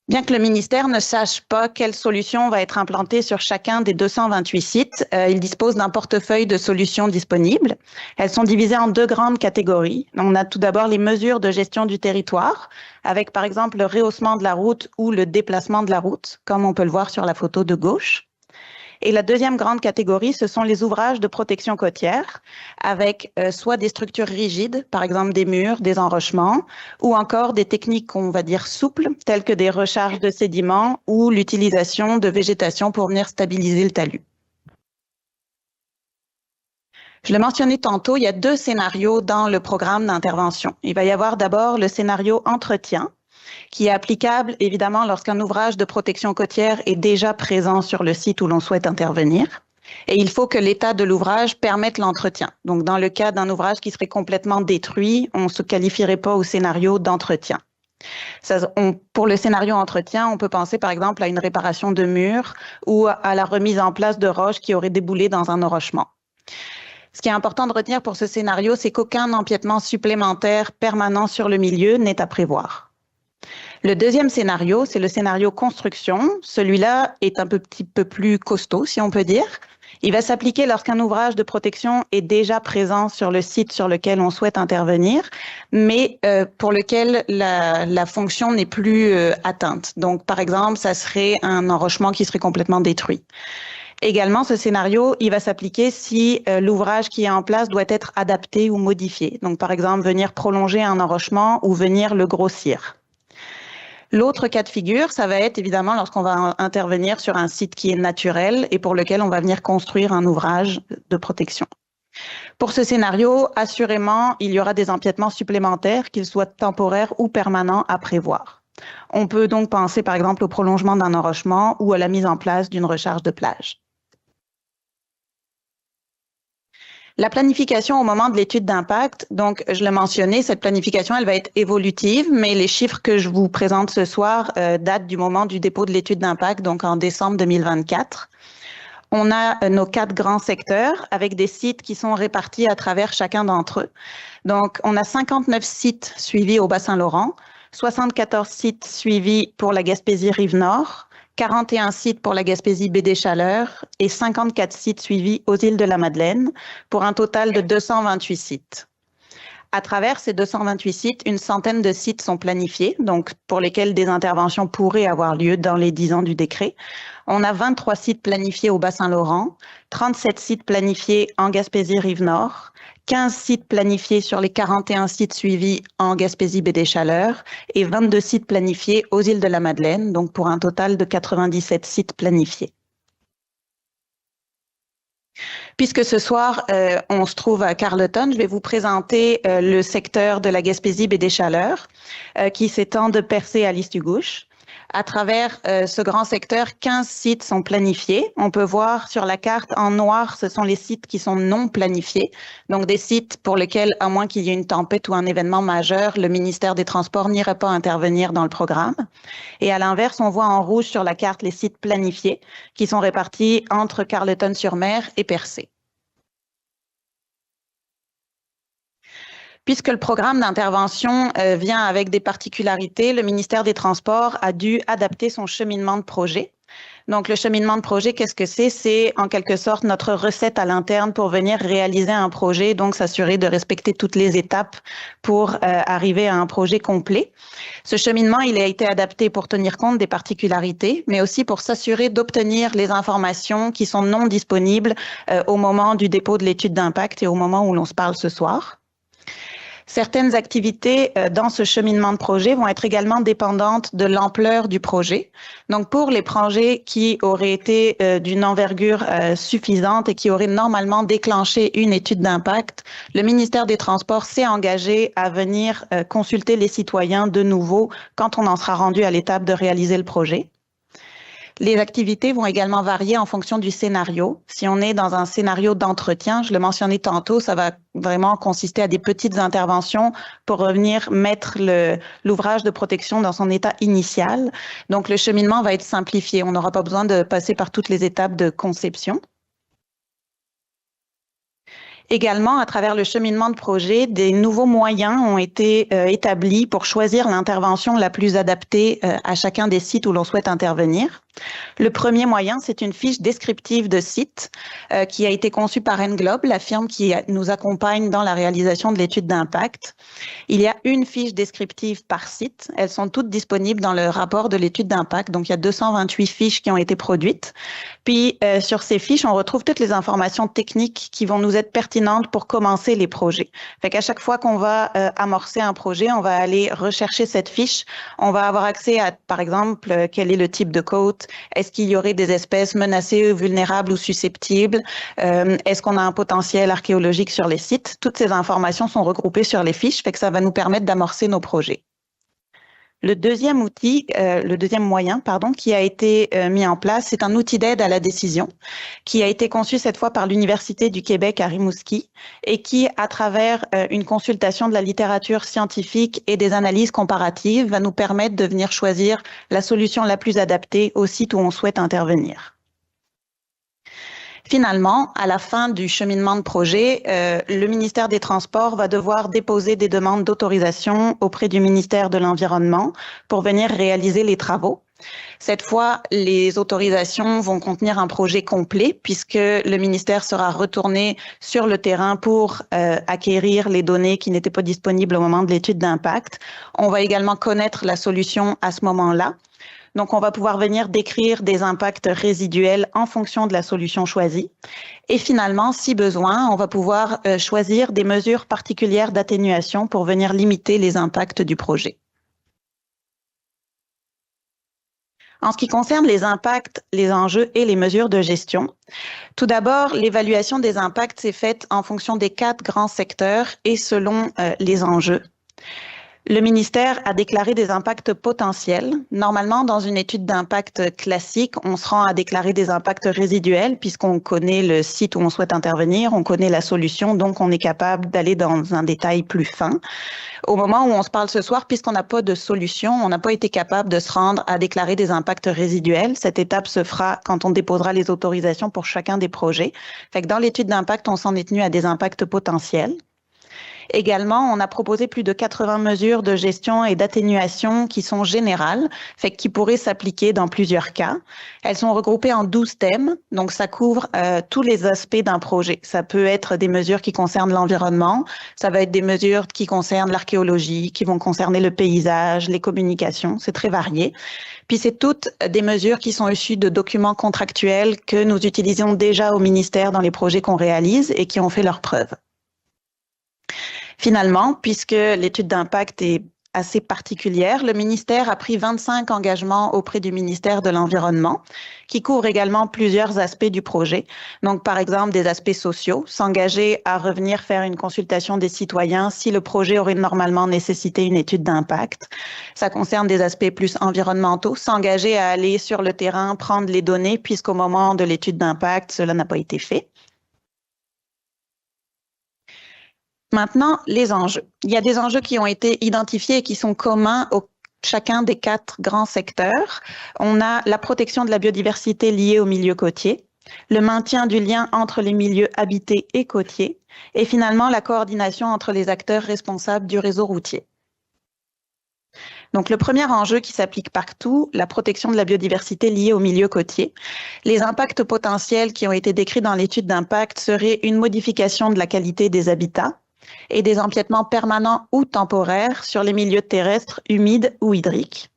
Bien que le ministère ne sache pas quelle solution va être implantée sur chacun des 228 sites, il dispose d'un portefeuille de solutions disponibles. Elles sont divisées en 2 grandes catégories. On a tout d'abord les mesures de gestion du territoire, avec par exemple le rehaussement de la route ou le déplacement de la route, comme on peut le voir sur la photo de gauche. Et la deuxième grande catégorie, ce sont les ouvrages de protection côtière avec soit des structures rigides, par exemple des murs, des enrochements, ou encore des techniques qu'on va dire souples, telles que des recharges de sédiments ou l'utilisation de végétation pour venir stabiliser le talus. Je l'ai mentionné tantôt, il y a 2 scénarios dans le programme d'intervention. Il va y avoir d'abord le scénario entretien, qui est applicable évidemment lorsqu'un ouvrage de protection côtière est déjà présent sur le site où l'on souhaite intervenir. Et il faut que l'état de l'ouvrage permette l'entretien. Donc, dans le cas d'un ouvrage qui serait complètement détruit, on ne se qualifierait pas au scénario d'entretien. Pour le scénario entretien, on peut penser par exemple à une réparation de murs ou à la remise en place de roches qui auraient déboulé dans un enrochement. Ce qui est important de retenir pour ce scénario, c'est qu'aucun empiètement supplémentaire permanent sur le milieu n'est à prévoir. Le deuxième scénario, c'est le scénario construction. Celui-là est un petit peu plus costaud, si on peut dire. Il va s'appliquer lorsqu'un ouvrage de protection est déjà présent sur le site sur lequel on souhaite intervenir, mais pour lequel la fonction n'est plus atteinte. Donc, par exemple, ça serait un enrochement qui serait complètement détruit. Également, ce scénario, il va s'appliquer si l'ouvrage qui est en place doit être adapté ou modifié. Donc, par exemple, venir prolonger un enrochement ou venir le grossir. L'autre cas de figure, ça va être évidemment lorsqu'on va intervenir sur un site qui est naturel et pour lequel on va venir construire un ouvrage de protection. Pour ce scénario, assurément, il y aura des empiètements supplémentaires, qu'ils soient temporaires ou permanents, à prévoir. On peut donc penser par exemple au prolongement d'un enrochement ou à la mise en place d'une recharge de plage. La planification au moment de l'étude d'impact, donc je l'ai mentionné, cette planification, elle va être évolutive, mais les chiffres que je vous présente ce soir datent du moment du dépôt de l'étude d'impact, donc en décembre 2024. On a nos 4 grands secteurs avec des sites qui sont répartis à travers chacun d'entre eux. Donc, on a 59 sites suivis au Bas-Saint-Laurent, 74 sites suivis pour la Gaspésie-Rive-Nord, 41 sites pour la Gaspésie-Baie-des-Chaleurs et 54 sites suivis aux îles de la Madeleine, pour un total de 228 sites. À travers ces 228 sites, une centaine de sites sont planifiés, donc pour lesquels des interventions pourraient avoir lieu dans les 10 ans du décret. On a 23 sites planifiés au Bas-Saint-Laurent, 37 sites planifiés en Gaspésie-Rive-Nord, 15 sites planifiés sur les 41 sites suivis en Gaspésie-Baie-des-Chaleurs et 22 sites planifiés aux îles de la Madeleine, donc pour un total de 97 sites planifiés. Puisque ce soir, on se trouve à Carleton, je vais vous présenter le secteur de la Gaspésie-Baie-des-Chaleurs qui s'étend de Percé à Listugouche. À travers ce grand secteur, 15 sites sont planifiés. On peut voir sur la carte en noir, ce sont les sites qui sont non planifiés. Donc des sites pour lesquels, à moins qu'il y ait une tempête ou un événement majeur, le ministère des Transports n'irait pas intervenir dans le programme. Et à l'inverse, on voit en rouge sur la carte les sites planifiés qui sont répartis entre Carleton-sur-Mer et Percé. Puisque le programme d'intervention vient avec des particularités, le ministère des Transports a dû adapter son cheminement de projet. Donc, le cheminement de projet, qu'est-ce que c'est? C'est en quelque sorte notre recette à l'interne pour venir réaliser un projet, donc s'assurer de respecter toutes les étapes pour arriver à un projet complet. Ce cheminement, il a été adapté pour tenir compte des particularités, mais aussi pour s'assurer d'obtenir les informations qui sont non disponibles au moment du dépôt de l'étude d'impact et au moment où l'on se parle ce soir. Certaines activités dans ce cheminement de projet vont être également dépendantes de l'ampleur du projet. Donc, pour les projets qui auraient été d'une envergure suffisante et qui auraient normalement déclenché une étude d'impact, le ministère des Transports s'est engagé à venir consulter les citoyens de nouveau quand on en sera rendu à l'étape de réaliser le projet. Les activités vont également varier en fonction du scénario. Si on est dans un scénario d'entretien, je le mentionnais tantôt, ça va vraiment consister à des petites interventions pour revenir mettre l'ouvrage de protection dans son état initial. Donc, le cheminement va être simplifié. On n'aura pas besoin de passer par toutes les étapes de conception. Également, à travers le cheminement de projet, des nouveaux moyens ont été établis pour choisir l'intervention la plus adaptée à chacun des sites où l'on souhaite intervenir. Le premier moyen, c'est une fiche descriptive de site qui a été conçue par Englobe, la firme qui nous accompagne dans la réalisation de l'étude d'impact. Il y a une fiche descriptive par site. Elles sont toutes disponibles dans le rapport de l'étude d'impact. Donc, il y a 228 fiches qui ont été produites. Puis, sur ces fiches, on retrouve toutes les informations techniques qui vont nous être pertinentes pour commencer les projets. Fait qu'à chaque fois qu'on va amorcer un projet, on va aller rechercher cette fiche. On va avoir accès à, par exemple, quel est le type de côte, est-ce qu'il y aurait des espèces menacées, vulnérables ou susceptibles? Est-ce qu'on a un potentiel archéologique sur les sites? Toutes ces informations sont regroupées sur les fiches, fait que ça va nous permettre d'amorcer nos projets. Le deuxième moyen, qui a été mis en place, c'est un outil d'aide à la décision qui a été conçu cette fois par l'Université du Québec à Rimouski et qui, à travers une consultation de la littérature scientifique et des analyses comparatives, va nous permettre de venir choisir la solution la plus adaptée au site où on souhaite intervenir. Finalement, à la fin du cheminement de projet, le ministère des Transports va devoir déposer des demandes d'autorisation auprès du ministère de l'Environnement pour venir réaliser les travaux. Cette fois, les autorisations vont contenir un projet complet puisque le ministère sera retourné sur le terrain pour acquérir les données qui n'étaient pas disponibles au moment de l'étude d'impact. On va également connaître la solution à ce moment-là. Donc, on va pouvoir venir décrire des impacts résiduels en fonction de la solution choisie. Et finalement, si besoin, on va pouvoir choisir des mesures particulières d'atténuation pour venir limiter les impacts du projet. En ce qui concerne les impacts, les enjeux et les mesures de gestion, tout d'abord, l'évaluation des impacts s'est faite en fonction des 4 grands secteurs et selon les enjeux. Le ministère a déclaré des impacts potentiels. Normalement, dans une étude d'impact classique, on se rend à déclarer des impacts résiduels puisqu'on connaît le site où on souhaite intervenir, on connaît la solution, donc on est capable d'aller dans un détail plus fin. Au moment où on se parle ce soir, puisqu'on n'a pas de solution, on n'a pas été capable de se rendre à déclarer des impacts résiduels. Cette étape se fera quand on déposera les autorisations pour chacun des projets. Fait que dans l'étude d'impact, on s'en est tenu à des impacts potentiels. Également, on a proposé plus de 80 mesures de gestion et d'atténuation qui sont générales, fait qui pourraient s'appliquer dans plusieurs cas. Elles sont regroupées en 12 thèmes, donc ça couvre tous les aspects d'un projet. Ça peut être des mesures qui concernent l'environnement, ça va être des mesures qui concernent l'archéologie, qui vont concerner le paysage, les communications, c'est très varié. Puis c'est toutes des mesures qui sont issues de documents contractuels que nous utilisons déjà au ministère dans les projets qu'on réalise et qui ont fait leurs preuves. Finalement, puisque l'étude d'impact est assez particulière, le ministère a pris 25 engagements auprès du ministère de l'Environnement, qui couvrent également plusieurs aspects du projet. Donc, par exemple, des aspects sociaux, s'engager à revenir faire une consultation des citoyens si le projet aurait normalement nécessité une étude d'impact. Ça concerne des aspects plus environnementaux, s'engager à aller sur le terrain, prendre les données, puisqu'au moment de l'étude d'impact, cela n'a pas été fait. Maintenant, les enjeux. Il y a des enjeux qui ont été identifiés et qui sont communs au chacun des 4 grands secteurs. On a la protection de la biodiversité liée au milieu côtier, le maintien du lien entre les milieux habités et côtiers, et finalement la coordination entre les acteurs responsables du réseau routier. Donc, le premier enjeu qui s'applique partout, la protection de la biodiversité liée au milieu côtier. Les impacts potentiels qui ont été décrits dans l'étude d'impact seraient une modification de la qualité des habitats, et des empiètements permanents ou temporaires sur les milieux terrestres, humides ou hydriques.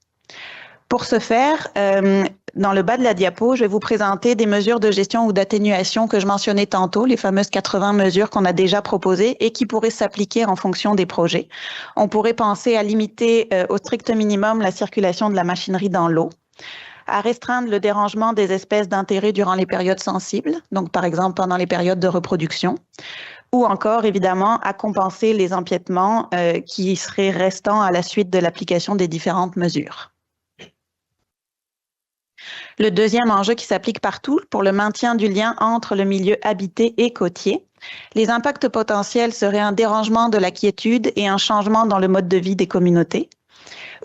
Pour ce faire, dans le bas de la diapo, je vais vous présenter des mesures de gestion ou d'atténuation que je mentionnais tantôt, les fameuses 80 mesures qu'on a déjà proposées et qui pourraient s'appliquer en fonction des projets. On pourrait penser à limiter au strict minimum la circulation de la machinerie dans l'eau, à restreindre le dérangement des espèces d'intérêt durant les périodes sensibles, donc par exemple pendant les périodes de reproduction, ou encore, évidemment, à compenser les empiètements qui seraient restants à la suite de l'application des différentes mesures. Le deuxième enjeu qui s'applique partout, pour le maintien du lien entre le milieu habité et côtier, les impacts potentiels seraient un dérangement de la quiétude et un changement dans le mode de vie des communautés,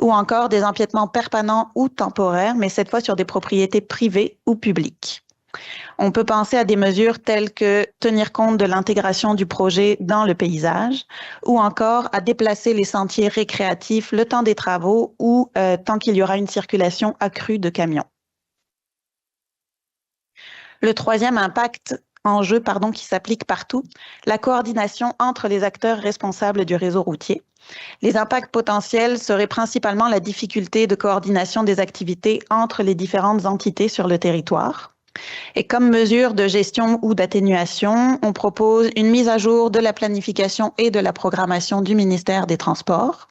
ou encore des empiètements permanents ou temporaires, mais cette fois sur des propriétés privées ou publiques. On peut penser à des mesures telles que tenir compte de l'intégration du projet dans le paysage ou encore à déplacer les sentiers récréatifs le temps des travaux ou tant qu'il y aura une circulation accrue de camions. Le troisième enjeu qui s'applique partout, la coordination entre les acteurs responsables du réseau routier. Les impacts potentiels seraient principalement la difficulté de coordination des activités entre les différentes entités sur le territoire. Et comme mesure de gestion ou d'atténuation, on propose une mise à jour de la planification et de la programmation du ministère des Transports.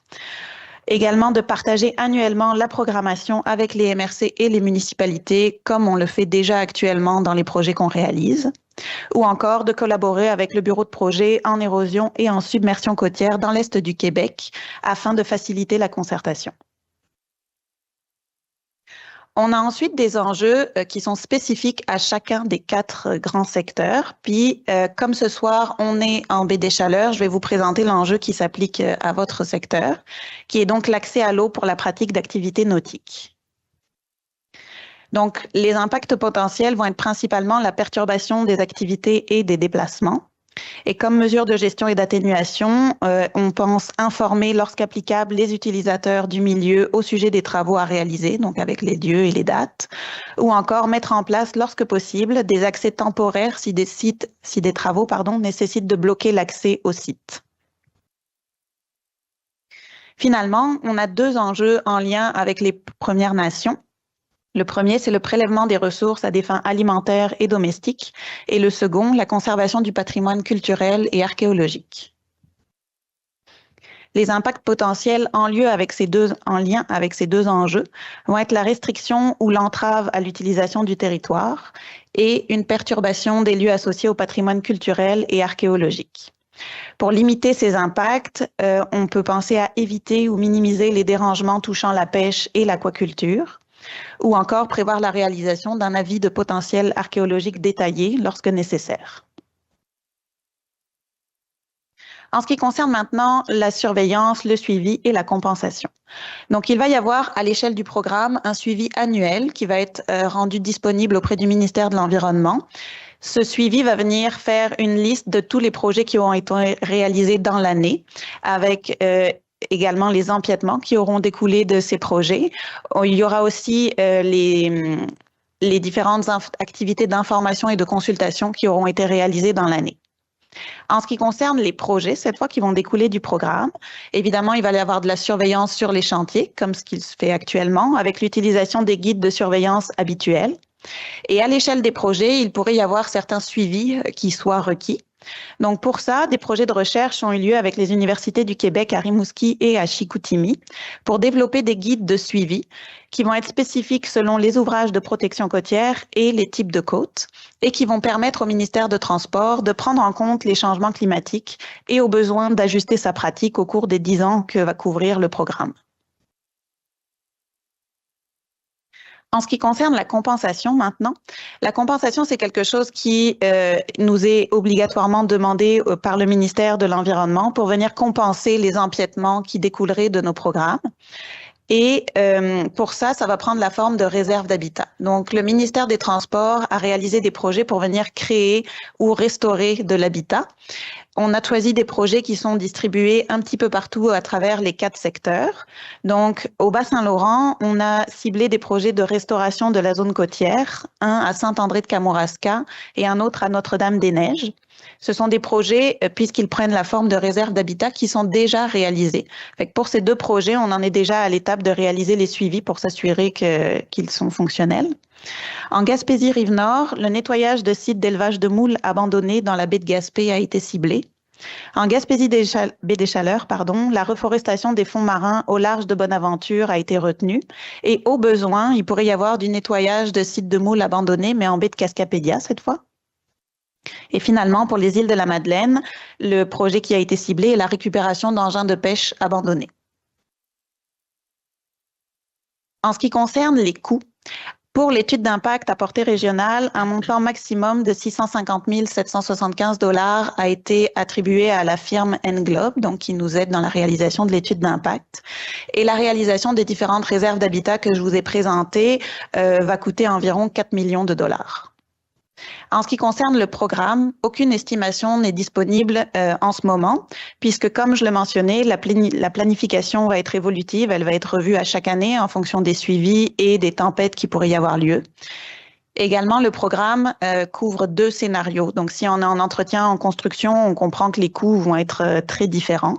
Également de partager annuellement la programmation avec les MRC et les municipalités, comme on le fait déjà actuellement dans les projets qu'on réalise. Ou encore de collaborer avec le bureau de projet en érosion et en submersion côtière dans l'Est du Québec afin de faciliter la concertation. On a ensuite des enjeux qui sont spécifiques à chacun des 4 grands secteurs. Puis, comme ce soir, on est en baie des Chaleurs, je vais vous présenter l'enjeu qui s'applique à votre secteur, qui est donc l'accès à l'eau pour la pratique d'activités nautiques. Donc, les impacts potentiels vont être principalement la perturbation des activités et des déplacements. Et comme mesure de gestion et d'atténuation, on pense informer lorsqu'applicable les utilisateurs du milieu au sujet des travaux à réaliser, donc avec les lieux et les dates, ou encore mettre en place lorsque possible des accès temporaires si des travaux nécessitent de bloquer l'accès au site. Finalement, on a 2 enjeux en lien avec les Premières Nations. Le premier, c'est le prélèvement des ressources à des fins alimentaires et domestiques, et le second, la conservation du patrimoine culturel et archéologique. Les impacts potentiels en lien avec ces deux enjeux vont être la restriction ou l'entrave à l'utilisation du territoire et une perturbation des lieux associés au patrimoine culturel et archéologique. Pour limiter ces impacts, on peut penser à éviter ou minimiser les dérangements touchant la pêche et l'aquaculture, ou encore prévoir la réalisation d'un avis de potentiel archéologique détaillé lorsque nécessaire. En ce qui concerne maintenant la surveillance, le suivi et la compensation. Donc, il va y avoir à l'échelle du programme un suivi annuel qui va être rendu disponible auprès du ministère de l'Environnement. Ce suivi va venir faire une liste de tous les projets qui ont été réalisés dans l'année avec également les empiètements qui auront découlé de ces projets. Il y aura aussi les différentes activités d'information et de consultation qui auront été réalisées dans l'année. En ce qui concerne les projets, cette fois qui vont découler du programme, évidemment, il va y avoir de la surveillance sur les chantiers, comme ce qu'il se fait actuellement, avec l'utilisation des guides de surveillance habituels. Et à l'échelle des projets, il pourrait y avoir certains suivis qui soient requis. Donc pour ça, des projets de recherche ont eu lieu avec les universités du Québec à Rimouski et à Chicoutimi pour développer des guides de suivi qui vont être spécifiques selon les ouvrages de protection côtière et les types de côtes et qui vont permettre au ministère de Transport de prendre en compte les changements climatiques et au besoin d'ajuster sa pratique au cours des 10 ans que va couvrir le programme. En ce qui concerne la compensation maintenant, la compensation, c'est quelque chose qui nous est obligatoirement demandé par le ministère de l'Environnement pour venir compenser les empiètements qui découleraient de nos programmes. Et pour ça, ça va prendre la forme de réserve d'habitat. Donc, le ministère des Transports a réalisé des projets pour venir créer ou restaurer de l'habitat. On a choisi des projets qui sont distribués un petit peu partout à travers les 4 secteurs. Donc, au Bas-Saint-Laurent, on a ciblé des projets de restauration de la zone côtière, un à Saint-André-de-Kamouraska et un autre à Notre-Dame-des-Neiges. Ce sont des projets, puisqu'ils prennent la forme de réserve d'habitat, qui sont déjà réalisés. Fait que pour ces 2 projets, on en est déjà à l'étape de réaliser les suivis pour s'assurer qu'ils sont fonctionnels. En Gaspésie-Rive-Nord, le nettoyage de sites d'élevage de moules abandonnés dans la baie de Gaspé a été ciblé. En Gaspésie-Baie des Chaleurs, la reforestation des fonds marins au large de Bonaventure a été retenue. Et au besoin, il pourrait y avoir du nettoyage de sites de moules abandonnés, mais en baie de Cascapédia cette fois. Et finalement, pour les îles de la Madeleine, le projet qui a été ciblé est la récupération d'engins de pêche abandonnés. En ce qui concerne les coûts, pour l'étude d'impact à portée régionale, un montant maximum de 650 775 $ a été attribué à la firme Englobe, donc qui nous aide dans la réalisation de l'étude d'impact. Et la réalisation des différentes réserves d'habitat que je vous ai présentées va coûter environ 4 millions de $. En ce qui concerne le programme, aucune estimation n'est disponible en ce moment, puisque comme je le mentionnais, la planification va être évolutive, elle va être revue à chaque année en fonction des suivis et des tempêtes qui pourraient y avoir lieu. Également, le programme couvre 2 scénarios. Donc, si on est en entretien, en construction, on comprend que les coûts vont être très différents.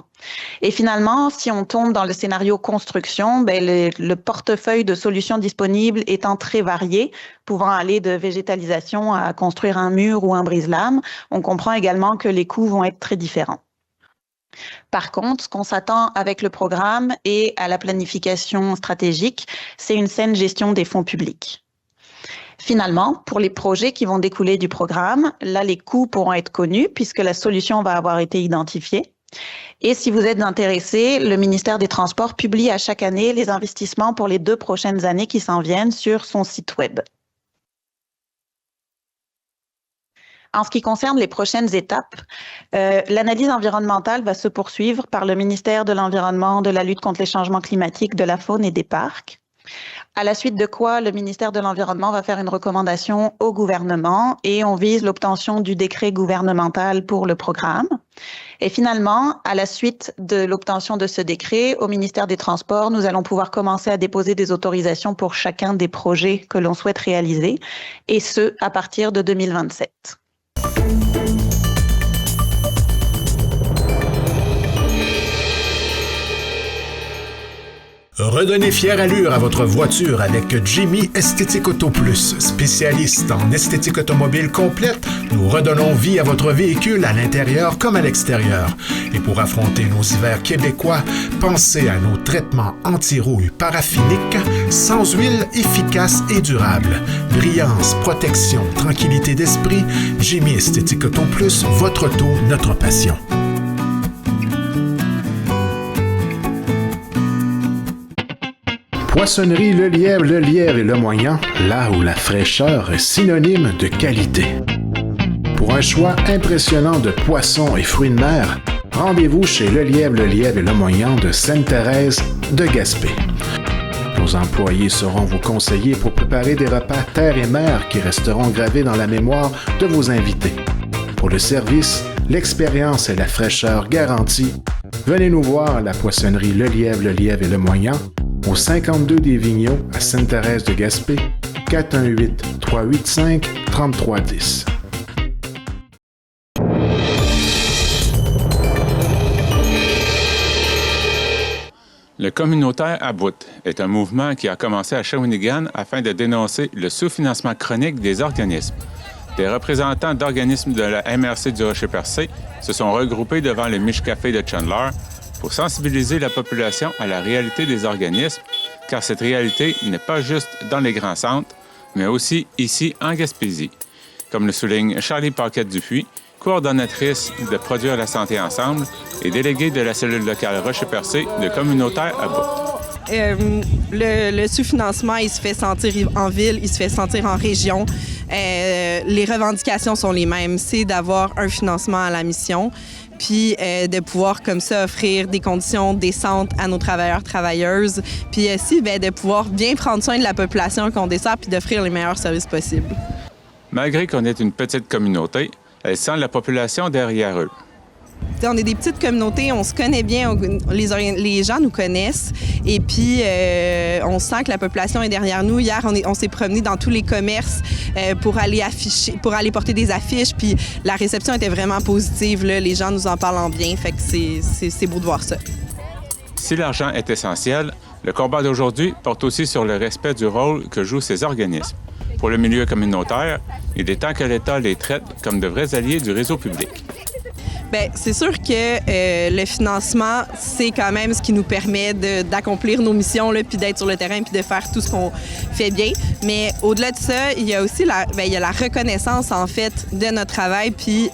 Et finalement, si on tombe dans le scénario construction, le portefeuille de solutions disponibles étant très varié, pouvant aller de végétalisation à construire un mur ou un brise-lames, on comprend également que les coûts vont être très différents. Par contre, ce qu'on s'attend avec le programme et à la planification stratégique, c'est une saine gestion des fonds publics. Finalement, pour les projets qui vont découler du programme, là, les coûts pourront être connus puisque la solution va avoir été identifiée. Et si vous êtes intéressé, le ministère des Transports publie à chaque année les investissements pour les 2 prochaines années qui s'en viennent sur son site Web. En ce qui concerne les prochaines étapes, l'analyse environnementale va se poursuivre par le ministère de l'Environnement, de la lutte contre les changements climatiques, de la faune et des parcs. À la suite de quoi, le ministère de l'Environnement va faire une recommandation au gouvernement et on vise l'obtention du décret gouvernemental pour le programme. Et finalement, à la suite de l'obtention de ce décret, au ministère des Transports, nous allons pouvoir commencer à déposer des autorisations pour chacun des projets que l'on souhaite réaliser, et ce, à partir de 2027. Redonnez fière allure à votre voiture avec Jimmy Esthétique Auto Plus. Spécialiste en esthétique automobile complète, nous redonnons vie à votre véhicule à l'intérieur comme à l'extérieur. Et pour affronter nos hivers québécois, pensez à nos traitements anti-rouille paraphiniques, sans huile, efficaces et durables. Brillance, protection, tranquillité d'esprit, Jimmy Esthétique Auto Plus, votre auto, notre passion. Poissonnerie Le Lièvre et Le Moyant, là où la fraîcheur est synonyme de qualité. Pour un choix impressionnant de poissons et fruits de mer, rendez-vous chez Le Lièvre et Le Moyant de Sainte-Thérèse de Gaspé. Nos employés seront vos conseillers pour préparer des repas terre et mer qui resteront gravés dans la mémoire de vos invités. Pour le service, l'expérience et la fraîcheur garantie, venez nous voir à la poissonnerie Le Lièvre et Le Moyant, au 52 des Vigneaux à Sainte-Thérèse de Gaspé, 418-385-3310. Le communautaire à bout est un mouvement qui a commencé à Shawinigan afin de dénoncer le sous-financement chronique des organismes. Des représentants d'organismes de la MRC du Rocher-Percé se sont regroupés devant le Miche Café de Chandler pour sensibiliser la population à la réalité des organismes, car cette réalité n'est pas juste dans les grands centres, mais aussi ici en Gaspésie, comme le souligne Charlie Paquette-Dupuis, coordonnatrice de Produire la santé ensemble et déléguée de la cellule locale Rocher-Percé de communautaire à bout. Le sous-financement, il se fait sentir en ville, il se fait sentir en région. Les revendications sont les mêmes, c'est d'avoir un financement à la mission, puis de pouvoir comme ça offrir des conditions décentes à nos travailleurs, travailleuses, puis aussi de pouvoir bien prendre soin de la population qu'on dessert, puis d'offrir les meilleurs services possibles. Malgré qu'on est une petite communauté, elle sent la population derrière eux. On est des petites communautés, on se connaît bien, les gens nous connaissent et puis on sent que la population est derrière nous. Hier, on s'est promené dans tous les commerces pour aller porter des affiches, puis la réception était vraiment positive, là. Les gens nous en parlent en bien, fait que c'est beau de voir ça. Si l'argent est essentiel, le combat d'aujourd'hui porte aussi sur le respect du rôle que jouent ces organismes. Pour le milieu communautaire, il est temps que l'État les traite comme de vrais alliés du réseau public. Bien, c'est sûr que le financement, c'est quand même ce qui nous permet d'accomplir nos missions, là, puis d'être sur le terrain, puis de faire tout ce qu'on fait bien. Mais au-delà de ça, il y a aussi la reconnaissance, en fait, de notre travail, puis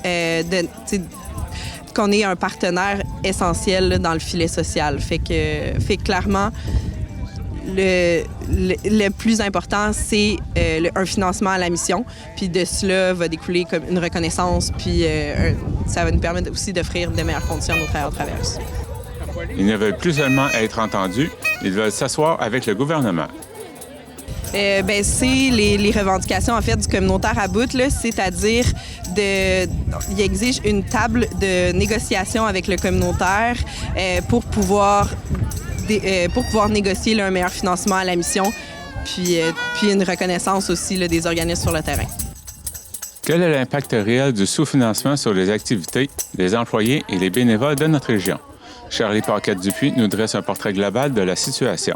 qu'on est un partenaire essentiel là, dans le filet social. Fait que clairement, le plus important, c'est un financement à la mission. Puis de cela va découler comme une reconnaissance, puis ça va nous permettre aussi d'offrir de meilleures conditions à nos travailleurs. Ils ne veulent plus seulement être entendus, ils veulent s'asseoir avec le gouvernement. C'est les revendications en fait du communautaire à bout, là, c'est-à-dire il exige une table de négociation avec le communautaire pour pouvoir négocier là, un meilleur financement à la mission, puis une reconnaissance aussi là, des organismes sur le terrain. Quel est l'impact réel du sous-financement sur les activités, les employés et les bénévoles de notre région? Charlie Paquette-Dupuis nous dresse un portrait global de la situation.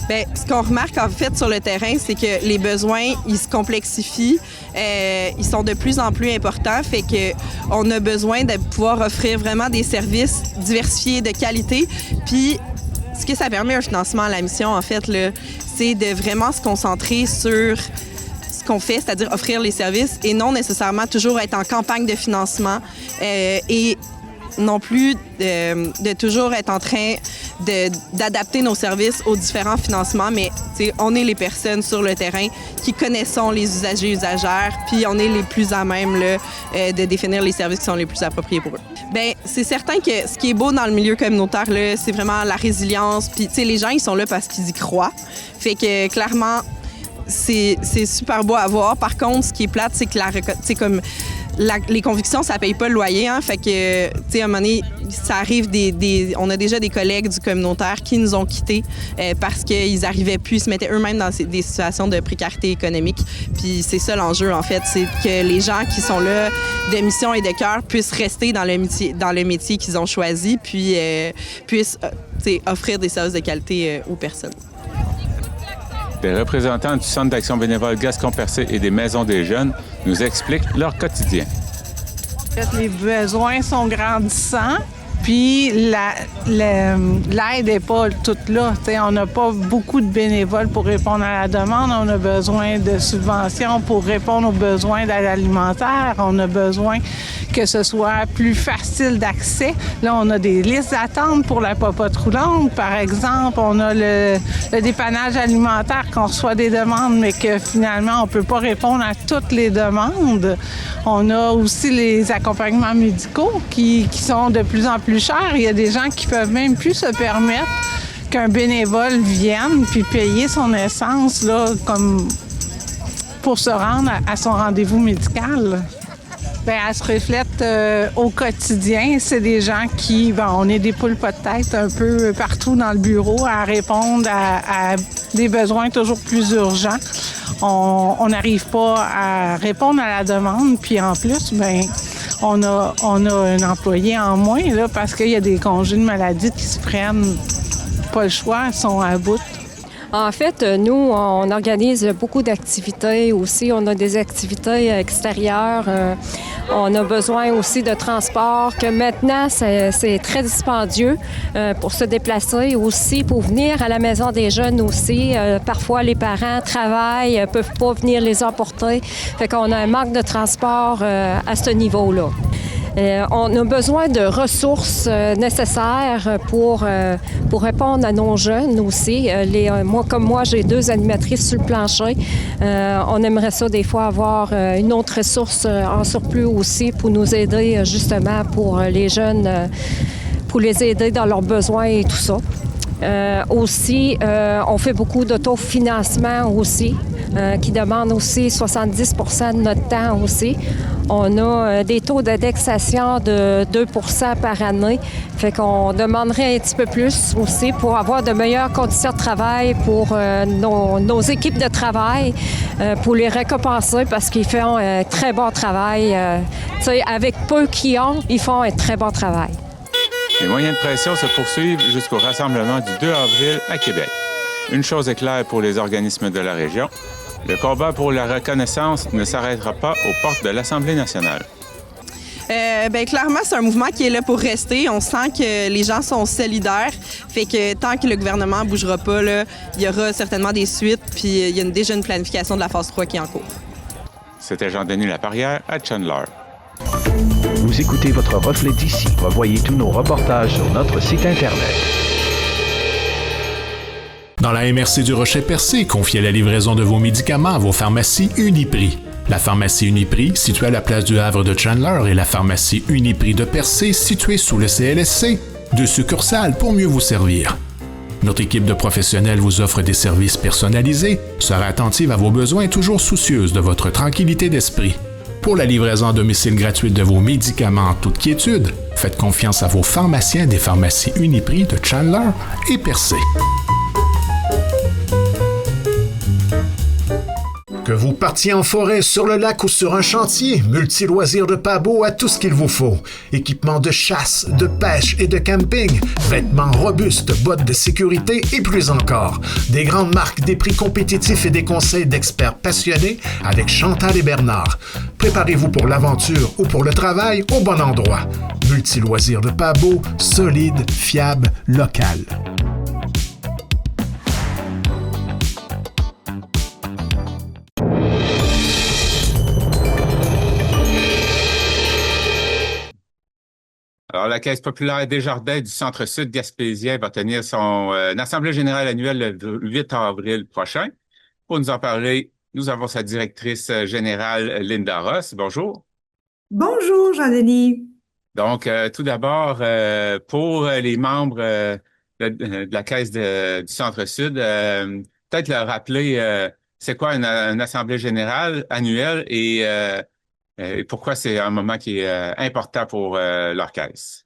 Bien, ce qu'on remarque en fait sur le terrain, c'est que les besoins, ils se complexifient, ils sont de plus en plus importants, fait qu'on a besoin de pouvoir offrir vraiment des services diversifiés de qualité, puis ce que ça permet un financement à la mission, en fait, là, c'est de vraiment se concentrer sur ce qu'on fait, c'est-à-dire offrir les services et non nécessairement toujours être en campagne de financement et non plus de toujours être en train d'adapter nos services aux différents financements, mais on est les personnes sur le terrain qui connaissons les usagers et usagères, puis on est les plus à même là, de définir les services qui sont les plus appropriés pour eux. Bien, c'est certain que ce qui est beau dans le milieu communautaire, là, c'est vraiment la résilience, puis les gens, ils sont là parce qu'ils y croient. Fait que, clairement, c'est super beau à voir. Par contre, ce qui est plate, c'est que les convictions, ça paye pas le loyer. Hein? Fait que, à un moment donné, ça arrive on a déjà des collègues du communautaire qui nous ont quittés parce qu'ils n'arrivaient plus, ils se mettaient eux-mêmes dans des situations de précarité économique. Puis c'est ça l'enjeu, en fait, c'est que les gens qui sont là de mission et de cœur puissent rester dans le métier qu'ils ont choisi, puis puissent offrir des services de qualité aux personnes. Des représentants du Centre d'action bénévole Gascon-Percé et des Maisons des jeunes nous expliquent leur quotidien. Les besoins sont grandissants, puis l'aide n'est pas toute là. On n'a pas beaucoup de bénévoles pour répondre à la demande. On a besoin de subventions pour répondre aux besoins d'aide alimentaire. On a besoin que ce soit plus facile d'accès. Là, on a des listes d'attente pour la popote roulante, par exemple. On a le dépannage alimentaire qu'on reçoit des demandes, mais que finalement, on ne peut pas répondre à toutes les demandes. On a aussi les accompagnements médicaux qui sont de plus en plus chers. Il y a des gens qui peuvent même plus se permettre qu'un bénévole vienne puis payer son essence là, comme pour se rendre à son rendez-vous médical. Bien, elle se reflète au quotidien. C'est des gens qui, on est des poules pas de tête un peu partout dans le bureau à répondre à des besoins toujours plus urgents. On n'arrive pas à répondre à la demande, puis en plus, on a un employé en moins là, parce qu'il y a des congés de maladie qui se prennent. Pas le choix, ils sont à bout. En fait, nous, on organise beaucoup d'activités aussi. On a des activités extérieures. On a besoin aussi de transport, que maintenant, c'est très dispendieux pour se déplacer aussi, pour venir à la Maison des jeunes aussi. Parfois, les parents travaillent, peuvent pas venir les emporter. Fait qu'on a un manque de transport à ce niveau-là. On a besoin de ressources nécessaires pour répondre à nos jeunes aussi. Moi, j'ai 2 animatrices sur le plancher. On aimerait ça des fois avoir une autre ressource en surplus aussi pour nous aider justement pour les jeunes, pour les aider dans leurs besoins et tout ça. Aussi, on fait beaucoup d'autofinancement aussi, qui demande aussi 70 % de notre temps aussi. On a des taux d'indexation de 2 % par année. Fait qu'on demanderait un petit peu plus aussi pour avoir de meilleures conditions de travail pour nos équipes de travail, pour les récompenser parce qu'ils font un très bon travail. Avec peu qu'ils ont, ils font un très bon travail. Les moyens de pression se poursuivent jusqu'au rassemblement du 2 avril à Québec. Une chose est claire pour les organismes de la région, le combat pour la reconnaissance ne s'arrêtera pas aux portes de l'Assemblée nationale. Clairement, c'est un mouvement qui est là pour rester. On sent que les gens sont solidaires. Fait que tant que le gouvernement ne bougera pas, là, il y aura certainement des suites. Puis il y a déjà une planification de la phase 3 qui est en cours. C'était Jean-Denis Laparrière à Chandler. Vous écoutez votre reflet d'ici. Revoyez tous nos reportages sur notre site Internet. Dans la MRC du Rocher-Percé, confiez la livraison de vos médicaments à vos pharmacies Uniprix. La pharmacie Uniprix, située à la place du Havre de Chandler, et la pharmacie Uniprix de Percé, située sous le CLSC, 2 succursales pour mieux vous servir. Notre équipe de professionnels vous offre des services personnalisés, sera attentive à vos besoins et toujours soucieuse de votre tranquillité d'esprit. Pour la livraison à domicile gratuite de vos médicaments en toute quiétude, faites confiance à vos pharmaciens des pharmacies Uniprix de Chandler et Percé. Que vous partiez en forêt, sur le lac ou sur un chantier, Multi-Loisirs de Pabot a tout ce qu'il vous faut. Équipements de chasse, de pêche et de camping, vêtements robustes, bottes de sécurité et plus encore. Des grandes marques, des prix compétitifs et des conseils d'experts passionnés avec Chantal et Bernard. Préparez-vous pour l'aventure ou pour le travail au bon endroit. Multi-Loisirs de Pabot, solide, fiable, local. Alors Alors, la Caisse populaire Desjardins du Centre-Sud gaspésien va tenir son assemblée générale annuelle le 8 avril prochain. Pour nous en parler, nous avons sa directrice générale, Linda Ross. Bonjour. Bonjour, Jean-Denis. Donc, tout d'abord, pour les membres de la Caisse du Centre-Sud, peut-être leur rappeler c'est quoi une assemblée générale annuelle et pourquoi c'est un moment qui est important pour leur caisse.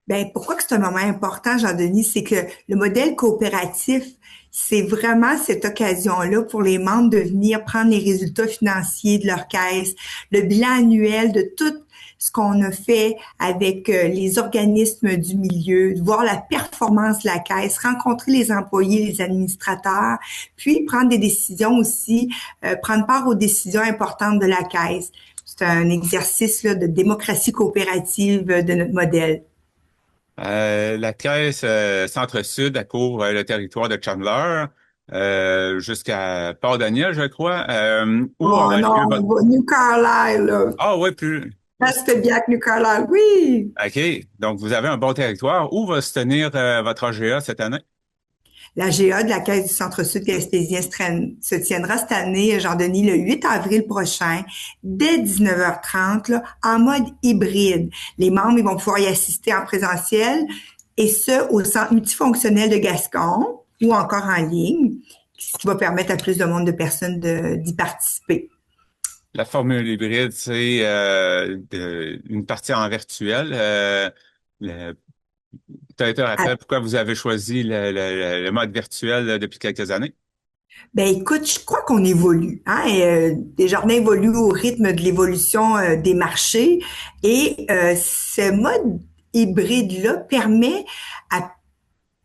Ben, pourquoi que c'est un moment important, Jean-Denis, c'est que le modèle coopératif, c'est vraiment cette occasion-là pour les membres de venir prendre les résultats financiers de leur caisse, le bilan annuel de tout ce qu'on a fait avec les organismes du milieu, de voir la performance de la caisse, rencontrer les employés, les administrateurs, puis prendre des décisions aussi, prendre part aux décisions importantes de la caisse. C'est un exercice là, de démocratie coopérative de notre modèle. La Caisse Centre-Sud, elle couvre le territoire de Chandler jusqu'à Port-Daniel, je crois. New Carlisle, là. Ah oui, plus. Castebiac, New Carlisle, oui. OK. Donc, vous avez un bon territoire. Où va se tenir votre AGA cette année? La GA de la Caisse du Centre-Sud gaspésien se tiendra cette année, Jean-Denis, le 8 avril prochain, dès 19h30, là, en mode hybride. Les membres ils vont pouvoir y assister en présentiel, et ce, au Centre multifonctionnel de Gascon, ou encore en ligne, ce qui va permettre à plus de monde de personnes d'y participer. La formule hybride, c'est une partie en virtuel. Peut-être un rappel pourquoi vous avez choisi le mode virtuel depuis quelques années? Ben écoute, je crois qu'on évolue. Desjardins évolue au rythme de l'évolution des marchés et ce mode hybride-là permet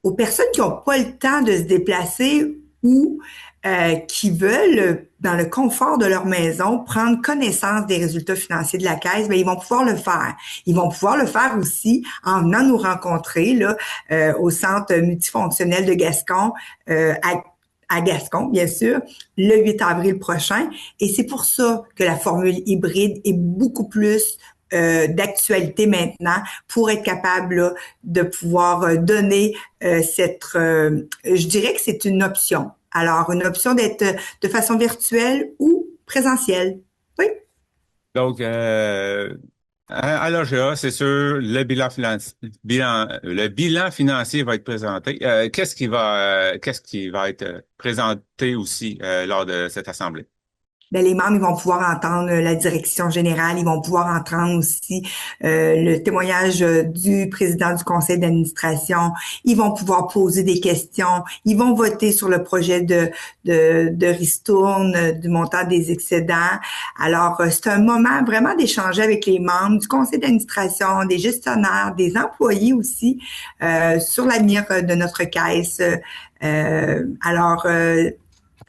aux personnes qui n'ont pas le temps de se déplacer ou qui veulent, dans le confort de leur maison, prendre connaissance des résultats financiers de la Caisse, ben ils vont pouvoir le faire. Ils vont pouvoir le faire aussi en venant nous rencontrer là au Centre multifonctionnel de Gascon, à Gascon, bien sûr, le 8 avril prochain. Et c'est pour ça que la formule hybride est beaucoup plus d'actualité maintenant pour être capable là, de pouvoir donner je dirais que c'est une option. Alors, une option d'être de façon virtuelle ou présentielle. Oui. Donc, à l'AGA, c'est sûr, le bilan financier va être présenté. Qu'est-ce qui va être présenté aussi lors de cette assemblée? Ben, les membres ils vont pouvoir entendre la direction générale, ils vont pouvoir entendre aussi le témoignage du président du conseil d'administration, ils vont pouvoir poser des questions, ils vont voter sur le projet de ristourne, du montant des excédents. Alors, c'est un moment vraiment d'échanger avec les membres du conseil d'administration, des gestionnaires, des employés aussi sur l'avenir de notre caisse.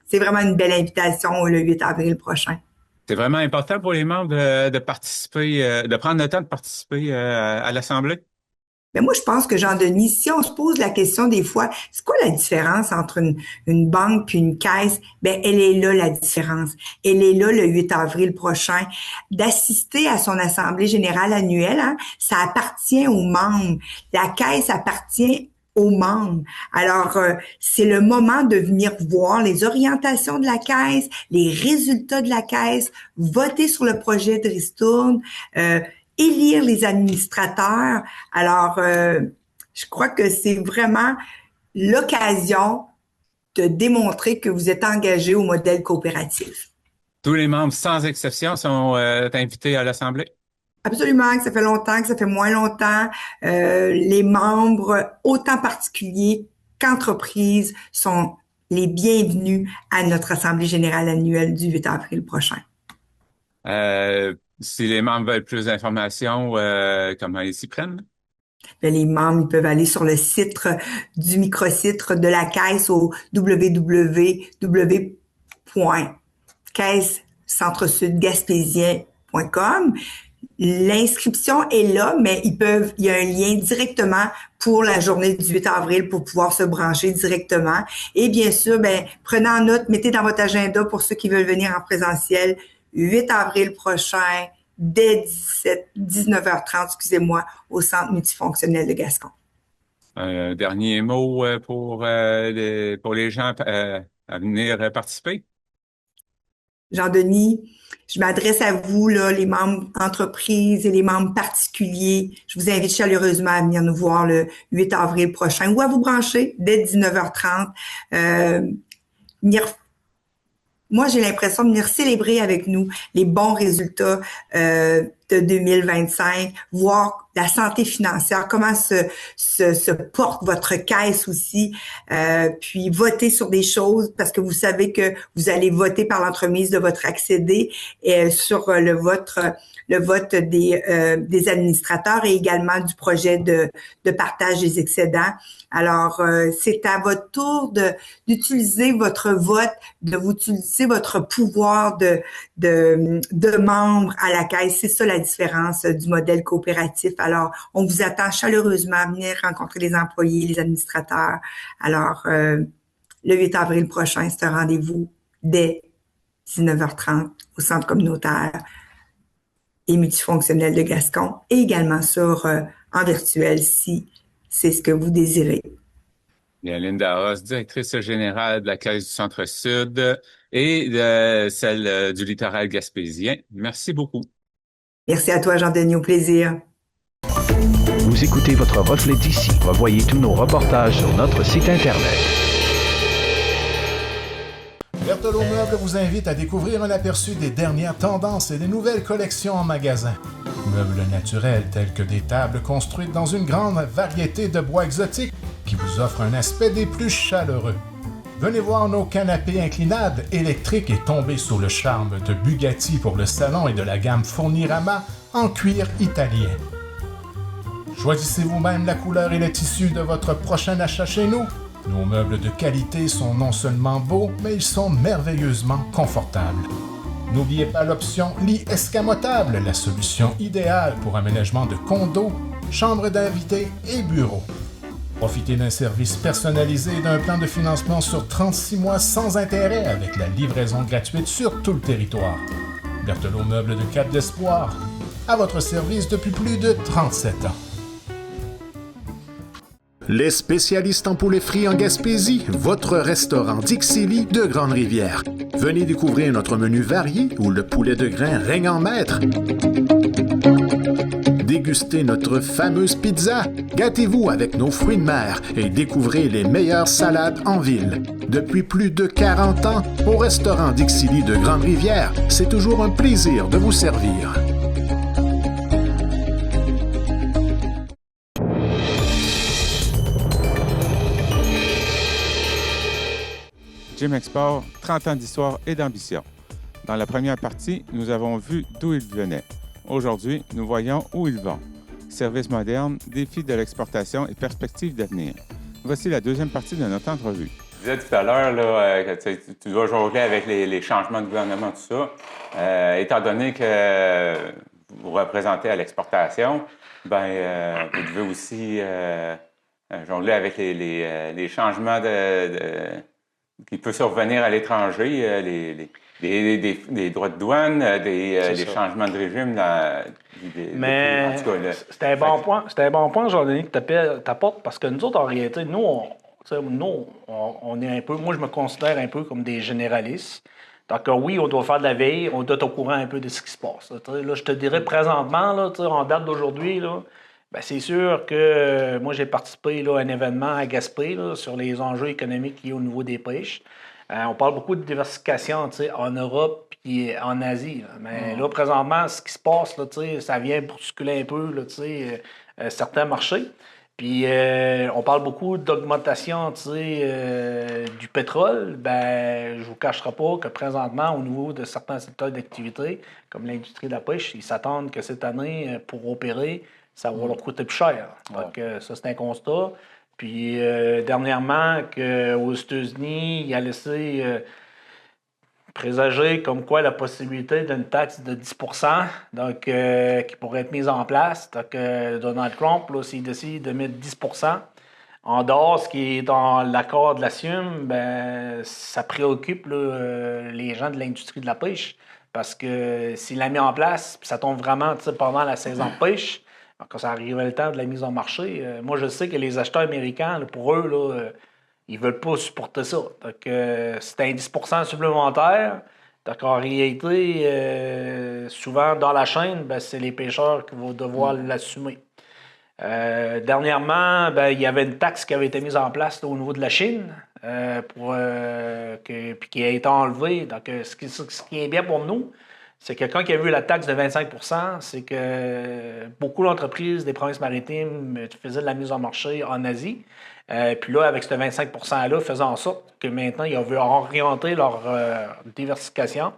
C'est vraiment une belle invitation le 8 avril prochain. C'est vraiment important pour les membres de participer, de prendre le temps de participer à l'Assemblée? Mais moi, je pense que, Jean-Denis, si on se pose la question des fois, c'est quoi la différence entre une banque puis une caisse? Ben, elle est là, la différence. Elle est là le 8 avril prochain. D'assister à son Assemblée générale annuelle, ça appartient aux membres. La caisse appartient aux membres. Alors, c'est le moment de venir voir les orientations de la Caisse, les résultats de la Caisse, voter sur le projet de ristourne, élire les administrateurs. Alors, je crois que c'est vraiment l'occasion de démontrer que vous êtes engagé au modèle coopératif. Tous les membres, sans exception, sont invités à l'Assemblée? Absolument, que ça fait longtemps, que ça fait moins longtemps. Les membres, autant particuliers qu'entreprises, sont les bienvenus à notre Assemblée générale annuelle du 8 avril prochain. Si les membres veulent plus d'informations, comment ils s'y prennent? Bien, les membres ils peuvent aller sur le site du microsite de la Caisse au www.caisse-centre-sud-gaspésien.com. L'inscription est là, mais il y a un lien directement pour la journée du 8 avril pour pouvoir se brancher directement. Et bien sûr, prenez en note, mettez dans votre agenda pour ceux qui veulent venir en présentiel, 8 avril prochain, dès 19h30, excusez-moi, au Centre multifonctionnel de Gascon. Un dernier mot pour les gens à venir participer? Jean-Denis, je m'adresse à vous, là, les membres entreprises et les membres particuliers. Je vous invite chaleureusement à venir nous voir le 8 avril prochain ou à vous brancher dès 19h30. Moi, j'ai l'impression de venir célébrer avec nous les bons résultats de 2025, voir la santé financière, comment se porte votre caisse aussi, puis voter sur des choses parce que vous savez que vous allez voter par l'entremise de votre accédé et sur le vote des administrateurs et également du projet de partage des excédents. Alors, c'est à votre tour d'utiliser votre vote, d'utiliser votre pouvoir de membre à la caisse. C'est ça la différence du modèle coopératif. Alors, on vous attend chaleureusement à venir rencontrer les employés, les administrateurs. Alors, le 8 avril prochain, c'est un rendez-vous dès 19h30 au centre communautaire et multifonctionnel de Gascon et également en virtuel si c'est ce que vous désirez. Bien, Linda Ross, directrice générale de la Caisse du Centre-Sud et de celle du littoral gaspésien. Merci beaucoup. Merci à toi, Jean-Denis, au plaisir. Vous écoutez votre reflet d'ici. Revoyez tous nos reportages sur notre site Internet. Berthelot Meubles vous invite à découvrir un aperçu des dernières tendances et des nouvelles collections en magasin. Meubles naturels tels que des tables construites dans une grande variété de bois exotiques qui vous offrent un aspect des plus chaleureux. Venez voir nos canapés inclinables électriques et tomber sous le charme de Bugatti pour le salon et de la gamme Fournirama en cuir italien. Choisissez vous-même la couleur et le tissu de votre prochain achat chez nous. Nos meubles de qualité sont non seulement beaux, mais ils sont merveilleusement confortables. N'oubliez pas l'option lit escamotable, la solution idéale pour aménagement de condos, chambres d'invités et bureaux. Profitez d'un service personnalisé et d'un plan de financement sur 36 mois sans intérêt avec la livraison gratuite sur tout le territoire. Berthelot Meubles de Cap d'Espoir, à votre service depuis plus de 37 ans. Les spécialistes en poulet frit en Gaspésie, votre restaurant Dixili de Grande-Rivière. Venez découvrir notre menu varié où le poulet de grain règne en maître. Dégustez notre fameuse pizza, gâtez-vous avec nos fruits de mer et découvrez les meilleures salades en ville. Depuis plus de 40 ans, au restaurant Dixili de Grande-Rivière, c'est toujours un plaisir de vous servir. Jim Export, 30 ans d'histoire et d'ambition. Dans la première partie, nous avons vu d'où ils venaient. Aujourd'hui, nous voyons où ils vont. Services modernes, défis de l'exportation et perspectives d'avenir. Voici la deuxième partie de notre entrevue. Je disais tout à l'heure que tu dois jongler avec les changements de gouvernement, tout ça. Étant donné que vous représentez à l'exportation, vous devez aussi jongler avec les changements qui peuvent survenir à l'étranger, des droits de douane, des changements de régime. Mais c'était un bon point. C'était un bon point, Jean-Denis, que tu apportes, parce que nous autres, en réalité, on est un peu... Moi, je me considère un peu comme des généralistes. Donc, oui, on doit faire de la veille, on doit être au courant un peu de ce qui se passe. Là, je te dirais présentement, là, en date d'aujourd'hui, là, c'est sûr que moi, j'ai participé à un événement à Gaspé là, sur les enjeux économiques liés au niveau des pêches. On parle beaucoup de diversification en Europe et en Asie. Là. Mais là, présentement, ce qui se passe, là, ça vient bousculer un peu là, certains marchés. Puis, on parle beaucoup d'augmentation du pétrole. Je ne vous cacherai pas que présentement, au niveau de certains secteurs d'activité, comme l'industrie de la pêche, ils s'attendent que cette année, pour opérer, ça va leur coûter plus cher. Donc, ça, c'est un constat. Puis, dernièrement, aux États-Unis, il a laissé présager comme quoi la possibilité d'une taxe de 10 donc, qui pourrait être mise en place. Donc, Donald Trump, là, s'il décide de mettre 10 en dehors, ce qui est dans l'accord de la SUM, ça préoccupe là, les gens de l'industrie de la pêche. Parce que s'il l'a mis en place, puis ça tombe vraiment pendant la saison de pêche, quand ça arrivait le temps de la mise en marché, moi, je sais que les acheteurs américains, là, pour eux, là, ils veulent pas supporter ça. Donc, c'est un 10% supplémentaire. Donc, en réalité, souvent, dans la chaîne, ben, c'est les pêcheurs qui vont devoir l'assumer. Dernièrement, ben, il y avait une taxe qui avait été mise en place là, au niveau de la Chine, puis qui a été enlevée. Donc, ce qui est bien pour nous, c'est que quand il y a eu la taxe de 25 %, c'est que beaucoup d'entreprises des provinces maritimes faisaient de la mise en marché en Asie. Puis là, avec ce 25 %-là, faisant en sorte que maintenant, ils ont vu orienter leur diversification,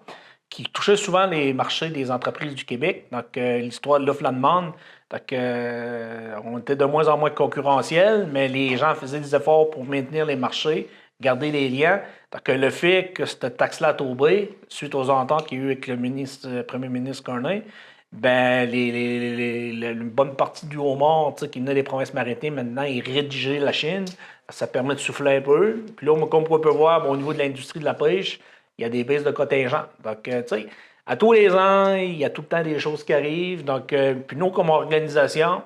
qui touchait souvent les marchés des entreprises du Québec. Donc, l'histoire de l'offre-la-demande. Donc, on était de moins en moins concurrentiels, mais les gens faisaient des efforts pour maintenir les marchés, garder les liens. Donc, le fait que cette taxe-là a tombé, suite aux ententes qu'il y a eu avec le premier ministre Carney, ben, une bonne partie du haut-mont qui venait des provinces maritimes, maintenant, est rédigé la Chine. Ça permet de souffler un peu. Puis là, comme on peut voir, au niveau de l'industrie de la pêche, il y a des baisses de contingent. Donc, tu sais, à tous les ans, il y a tout le temps des choses qui arrivent. Donc, puis nous, comme organisation,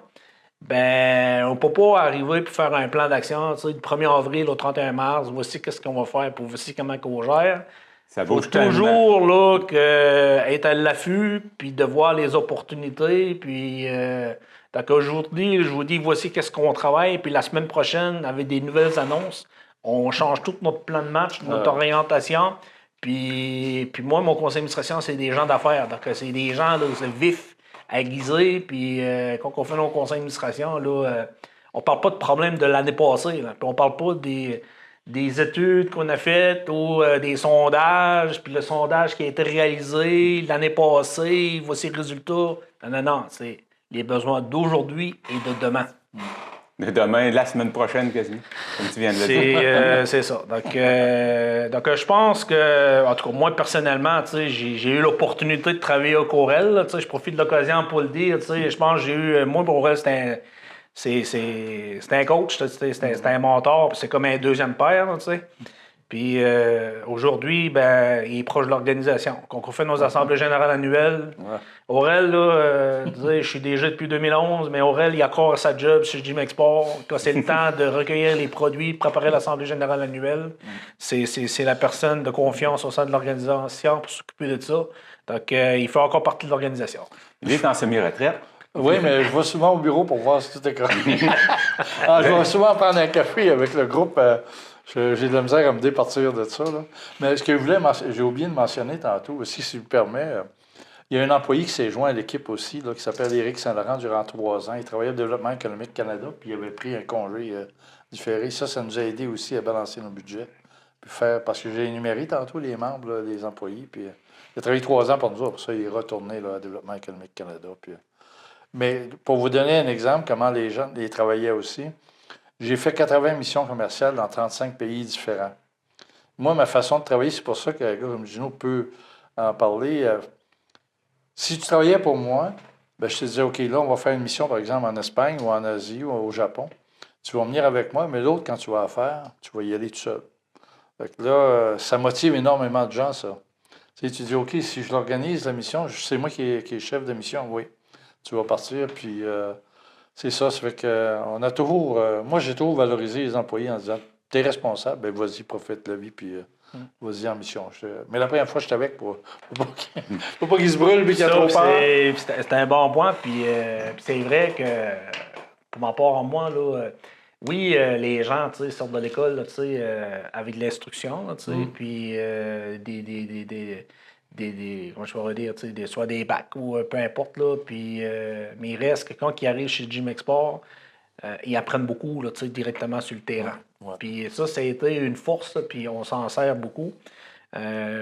ben, on ne peut pas arriver et faire un plan d'action, tu sais, du 1er avril au 31 mars, voici qu'est-ce qu'on va faire, pour voici comment on gère. Ça bouge toujours là, être à l'affût, puis de voir les opportunités, puis donc aujourd'hui, je vous dis, voici qu'est-ce qu'on travaille, puis la semaine prochaine, avec des nouvelles annonces, on change tout notre plan de match, notre orientation, puis moi, mon conseil d'administration, c'est des gens d'affaires, donc c'est des gens là, vifs, aiguisés, puis quand on fait nos conseils d'administration, là, on parle pas de problème de l'année passée, là, puis on parle pas des études qu'on a faites ou des sondages, puis le sondage qui a été réalisé l'année passée, voici le résultat. Non, c'est les besoins d'aujourd'hui et de demain. De demain, la semaine prochaine, quasiment, comme tu viens de le dire. C'est ça. Donc, je pense que, en tout cas, moi, personnellement, j'ai eu l'opportunité de travailler au Corel. Je profite de l'occasion pour le dire. Je pense que j'ai eu... Moi, Corel, c'est un coach, c'est un mentor, c'est comme un deuxième père, tu sais. Puis aujourd'hui, ben, il est proche de l'organisation. Quand on fait nos assemblées générales annuelles, Aurel, là, je suis déjà depuis 2011, mais Aurel, il a encore sa job chez Jim Export. Quand c'est le temps de recueillir les produits, de préparer l'assemblée générale annuelle, c'est la personne de confiance au sein de l'organisation pour s'occuper de ça. Donc, il fait encore partie de l'organisation. Il est en semi-retraite. Oui, mais je vais souvent au bureau pour voir si tout est correct. Je vais souvent prendre un café avec le groupe. J'ai de la misère à me départir de ça. Là. Mais ce que j'ai oublié de mentionner tantôt aussi, si je me permets, il y a un employé qui s'est joint à l'équipe aussi, là, qui s'appelle Éric Saint-Laurent durant 3 ans. Il travaillait au Développement économique Canada, puis il avait pris un congé différé. Ça nous a aidé aussi à balancer nos budgets. Puis parce que j'ai énuméré tantôt les membres, là, les employés. Puis, il a travaillé 3 ans pour nous autres. Pour ça, il est retourné là, au Développement économique Canada. Puis, mais pour vous donner un exemple, comment les gens les travaillaient aussi, j'ai fait 80 missions commerciales dans 35 pays différents. Moi, ma façon de travailler, c'est pour ça qu'un gars comme Gino peut en parler. Si tu travaillais pour moi, ben, je te disais, OK, là, on va faire une mission, par exemple, en Espagne ou en Asie ou au Japon. Tu vas venir avec moi, mais l'autre, quand tu vas la faire, tu vas y aller tout seul. Fait que là, ça motive énormément de gens, ça. Tu sais, tu dis, OK, si je l'organise, la mission, c'est moi qui est chef de mission, oui. Tu vas partir, puis c'est ça. Ça fait que on a toujours... moi, j'ai toujours valorisé les employés en disant, t'es responsable, ben vas-y, profite de la vie, puis vas-y en mission. Mais la première fois, j'étais avec pour pas qu'il se brûle, puis qu'il y a trop peur. C'est un bon point, puis c'est vrai que, pour ma part, en moi, là... Oui, les gens, tu sais, sortent de l'école, tu sais, avec de l'instruction, tu sais, puis comment je pourrais dire, tu sais, soit des bacs ou peu importe, là, puis, mais il reste que quand ils arrivent chez Jim Export, ils apprennent beaucoup, là, tu sais, directement sur le terrain. Puis ça a été une force, puis on s'en sert beaucoup.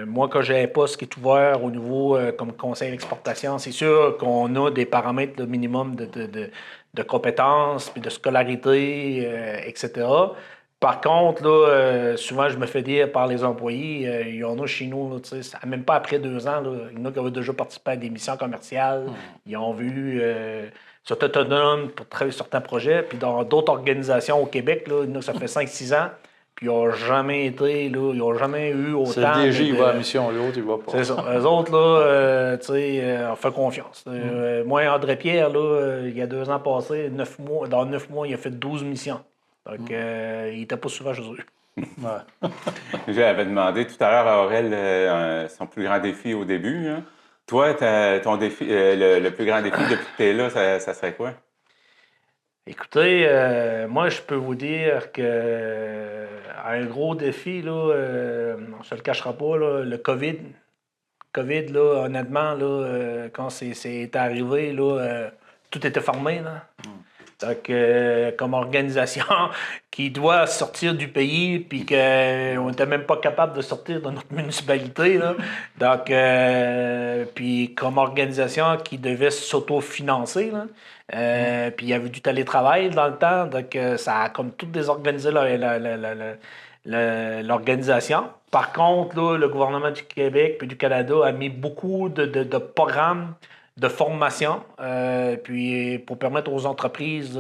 Moi, quand j'ai un poste qui est ouvert au niveau comme conseil d'exportation, c'est sûr qu'on a des paramètres de minimum de compétences, puis de scolarité, etc. Par contre, là, souvent, je me fais dire par les employés, il y en a chez nous, là, même pas après 2 ans, là, il y en a qui avaient déjà participé à des missions commerciales, ils ont vu sont autonomes pour travailler sur certains projets, puis dans d'autres organisations au Québec, là, il y en a, ça fait 5-6 ans, Puis ils n'ont jamais été, là, ils n'ont jamais eu autant. C'est le DG, il va à la mission, l'autre, il va pas. C'est ça. Eux autres, là, tu sais, on fait confiance. Moi, André Pierre, là, il y a 2 ans passés, dans 9 mois, il a fait 12 missions. Donc, il n'était pas souvent chez eux. Ouais. J'avais demandé tout à l'heure à Aurel son plus grand défi au début. Hein. Toi, ton défi, le plus grand défi depuis que tu es là, ça serait quoi? Écoutez, moi, je peux vous dire que un gros défi, là, on ne se le cachera pas, là, le COVID. COVID, là, honnêtement, là, quand c'est arrivé, là, tout était fermé. Là. Donc, comme organisation qui doit sortir du pays, puis qu'on n'était même pas capable de sortir de notre municipalité. Là. Donc, puis comme organisation qui devait s'autofinancer. Là. Puis il y avait du télétravail dans le temps, donc ça a comme tout désorganisé l'organisation. Par contre, là, le gouvernement du Québec et du Canada a mis beaucoup de programmes de formation, puis pour permettre aux entreprises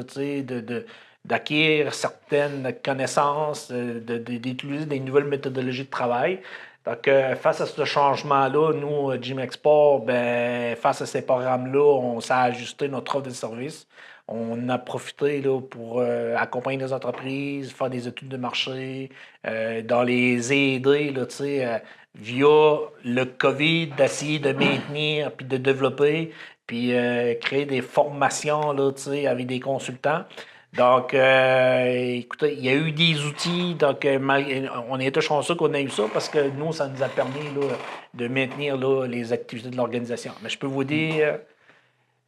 d'acquérir certaines connaissances, d'utiliser des nouvelles méthodologies de travail. Donc, face à ce changement-là, nous, Gym Export, ben, face à ces programmes-là, on s'est ajusté notre offre de service. On a profité là, pour accompagner les entreprises, faire des études de marché, dans les aider là, via le COVID, d'essayer de maintenir puis de développer, puis créer des formations là, avec des consultants. Donc, écoutez, il y a eu des outils, donc on a été chanceux qu'on ait eu ça parce que nous, ça nous a permis là, de maintenir là, les activités de l'organisation. Mais je peux vous dire,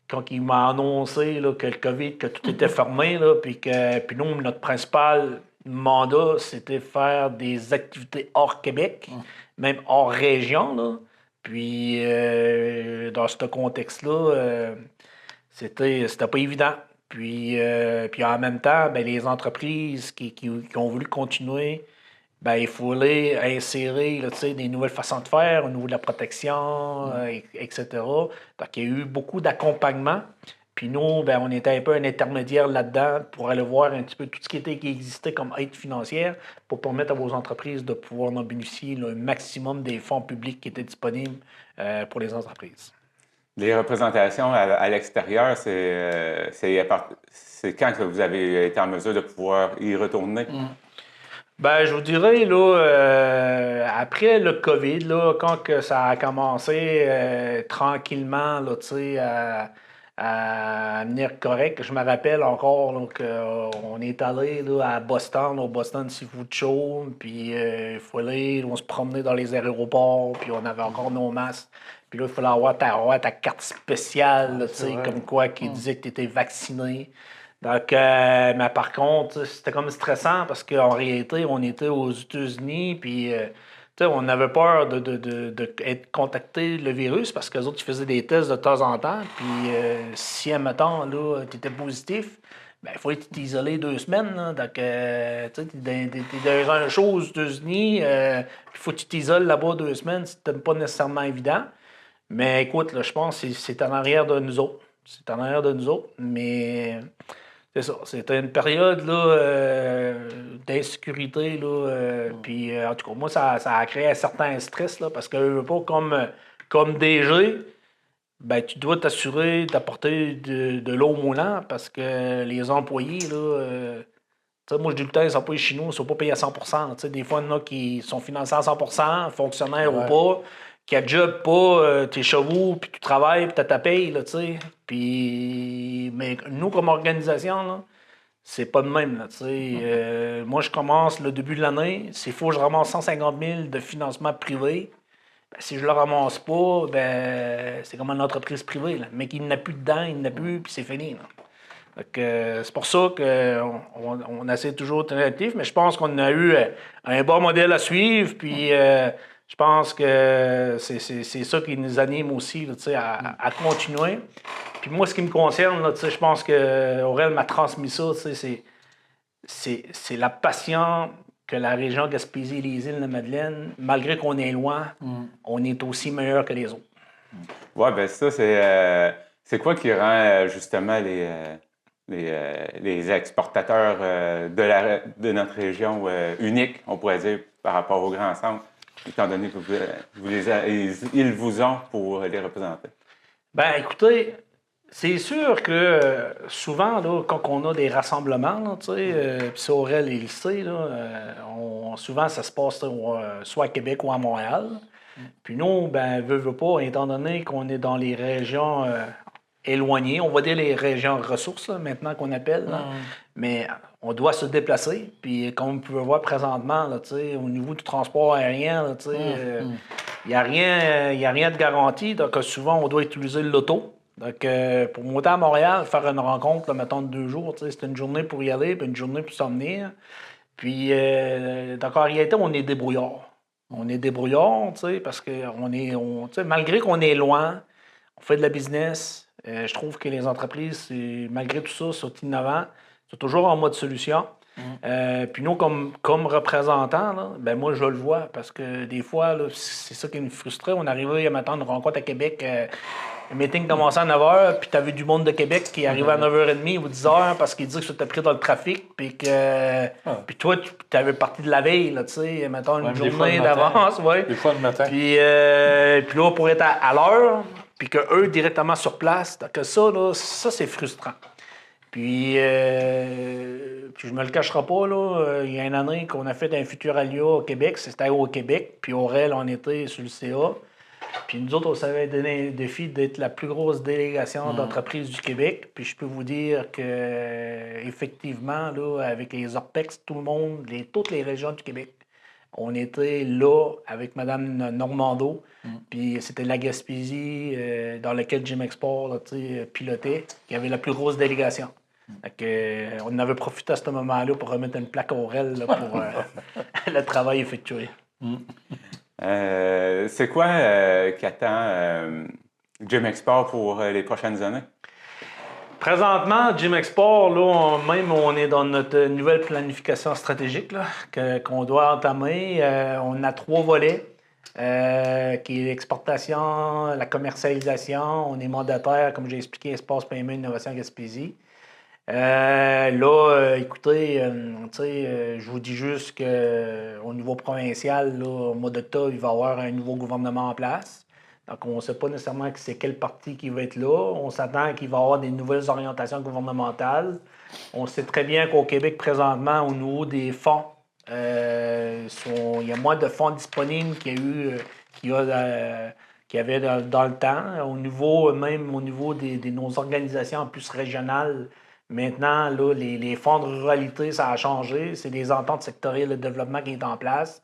quand il m'a annoncé là, que le COVID, que tout était fermé, là, puis nous, notre principal mandat, c'était faire des activités hors Québec, même hors région. Là. Puis, dans ce contexte-là, c'était pas évident. Puis en même temps, ben, les entreprises qui ont voulu continuer, ben, il fallait insérer là, des nouvelles façons de faire au niveau de la protection, etc. Donc, il y a eu beaucoup d'accompagnement. Puis nous, ben, on était un peu un intermédiaire là-dedans pour aller voir un petit peu tout ce qui existait comme aide financière pour permettre à vos entreprises de pouvoir en bénéficier là, un maximum des fonds publics qui étaient disponibles pour les entreprises. Les représentations à l'extérieur, c'est quand que vous avez été en mesure de pouvoir y retourner? Ben, je vous dirais, là, après le COVID, là, quand que ça a commencé tranquillement là, à venir correct, je me rappelle encore qu'on est allé là, à Boston, au Boston Seafood Show, puis on se promenait dans les aéroports, puis on avait encore nos masques. Puis là, il fallait avoir ta carte spéciale, là, comme quoi, qui disait que tu étais vacciné. Donc, mais par contre, c'était comme stressant parce qu'en réalité, on était aux États-Unis, puis on avait peur d'être contacté le virus parce qu'eux autres, ils faisaient des tests de temps en temps. Puis si, admettons, là, tu étais positif, ben, il fallait t'isoler 2 semaines. Là. Donc, tu es dans un show aux États-Unis, il faut que tu t'isoles là-bas 2 semaines, c'était pas nécessairement évident. Mais écoute, là, je pense que c'est en arrière de nous autres. C'est en arrière de nous autres, mais c'est ça. C'était une période là, d'insécurité. Puis, en tout cas, moi, ça a créé un certain stress là, parce que pas comme DG, ben, tu dois t'assurer d'apporter de l'eau au moulin parce que les employés, là, moi, je dis le temps, les employés chinois ne sont pas payés à 100%. Des fois, il y en a qui sont financés à 100%, fonctionnaires ou pas. Qui a job pas tes chevaux, puis tu travailles, puis tu as ta paye, là, tu sais. Puis, mais nous, comme organisation, là, c'est pas de même, là, tu sais. Moi, je commence le début de l'année, s'il faut que je ramasse 150 000 de financement privé, ben, si je le ramasse pas, ben, c'est comme une entreprise privée, là. Mais qu'il n'a plus dedans, il n'a plus, puis c'est fini, là. Donc, c'est pour ça qu'on essaie toujours d'être actif, mais je pense qu'on a eu un bon modèle à suivre, puis je pense que c'est ça qui nous anime aussi là, à continuer. Puis moi, ce qui me concerne, là, je pense qu'Aurel m'a transmis ça. C'est la passion que la région Gaspésie et les îles de Madeleine, malgré qu'on est loin, on est aussi meilleur que les autres. Oui, bien ça, c'est quoi qui rend justement les exportateurs de notre région unique, on pourrait dire, par rapport aux grands centres, étant donné que ils vous ont pour les représenter? Bien, écoutez, c'est sûr que souvent, là, quand on a des rassemblements, là, puis ça, Aurel, il le sait, là, souvent, ça se passe soit à Québec ou à Montréal. Puis nous, ben, veut pas, étant donné qu'on est dans les régions éloignées, on va dire les régions ressources, là, maintenant qu'on appelle, là, mais on doit se déplacer. Puis comme vous pouvez voir présentement, là, au niveau du transport aérien, il n'y a rien de garanti. Donc souvent, on doit utiliser l'auto. Donc pour monter à Montréal, faire une rencontre, là, mettons, de 2 jours, c'est une journée pour y aller, puis une journée pour s'en venir. Puis donc en réalité, on est débrouillard. On est débrouillard, parce que malgré qu'on est loin, on fait de la business. Je trouve que les entreprises, malgré tout ça, sont innovants. Sont toujours en mode solution. Puis nous, comme représentants, là, ben moi, je le vois parce que des fois, là, c'est ça qui me frustrait. On arrivait à m'attendre une rencontre à Québec. Le meeting commençait à 9h, puis tu avais du monde de Québec qui arrivait à 9h30 ou 10h parce qu'il dit que tu étais pris dans le trafic, puis que puis toi, tu avais parti de la veille, là, tu sais, mettons une journée d'avance. Ouais. Des fois le matin. Puis là, pour être à l'heure, puis qu'eux, directement sur place, que ça, là, ça, c'est frustrant. Puis je me le cacherai pas, là, il y a une année qu'on a fait un Futuralia au Québec, c'était au Québec, puis Aurel, on était sur le CA. Puis nous autres, on s'avait donné le défi d'être la plus grosse délégation d'entreprises du Québec. Puis je peux vous dire que effectivement, là, avec les ORPEX, tout le monde, toutes les régions du Québec, on était là avec Mme Normando. Puis c'était la Gaspésie, dans laquelle Jim Export là, pilotait, qui avait la plus grosse délégation. On avait profité à ce moment-là pour remettre une plaque à Aurel là, pour le travail effectué. C'est quoi qu'attend Jim Export pour les prochaines années? Présentement, Jim Export, là, on est dans notre nouvelle planification stratégique là, qu'on doit entamer. On a 3 volets, qui est l'exportation, la commercialisation. On est mandataire, comme j'ai expliqué, Espace Paiement Innovation Gaspésie. Écoutez, je vous dis juste qu'au niveau provincial, là, au mois d'octobre, il va y avoir un nouveau gouvernement en place. Donc, on ne sait pas nécessairement c'est quel parti qui va être là. On s'attend qu'il va y avoir des nouvelles orientations gouvernementales. On sait très bien qu'au Québec, présentement, au niveau des fonds, il y a moins de fonds disponibles qu'il y avait dans le temps. Même au niveau de nos organisations en plus régionales, maintenant, là, les fonds de ruralité, ça a changé. C'est des ententes sectorielles de développement qui est en place.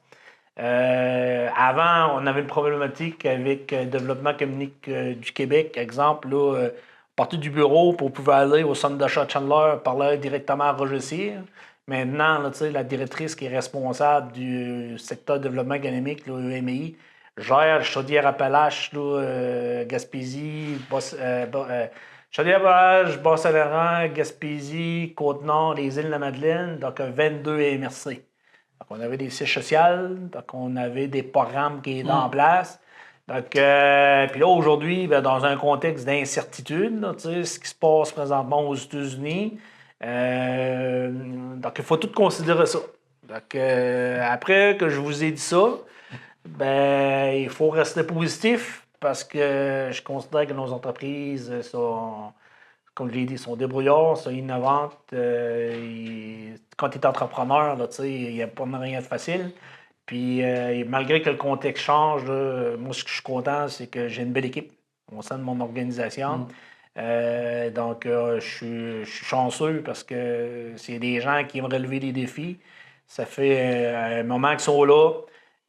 Avant, on avait une problématique avec le développement économique du Québec. Exemple, là, partir du bureau pour pouvoir aller au centre d'achat de Chandler, parler directement à Roger Cyr. Maintenant, là, la directrice qui est responsable du secteur de développement économique, là, EMI, gère Chaudière-Appalaches, Gaspésie, Chaudière-Appalaches, Bas-Saint-Laurent, Gaspésie, Côte-Nord, les îles de la Madeleine, donc 22 MRC. Donc, on avait des sièges sociaux, donc on avait des programmes qui étaient en place. Donc, puis là, aujourd'hui, dans un contexte d'incertitude, ce qui se passe présentement aux États-Unis, donc il faut tout considérer ça. Donc, après que je vous ai dit ça, il faut rester positif parce que je considère que nos entreprises sont, comme je l'ai dit, sont débrouillards, sont innovantes. Quand tu es entrepreneur, il n'y a pas rien de facile. Puis malgré que le contexte change, là, moi, ce que je suis content, c'est que j'ai une belle équipe au sein de mon organisation. Donc, je suis chanceux parce que c'est des gens qui aiment relever des défis. Ça fait un moment qu'ils sont là,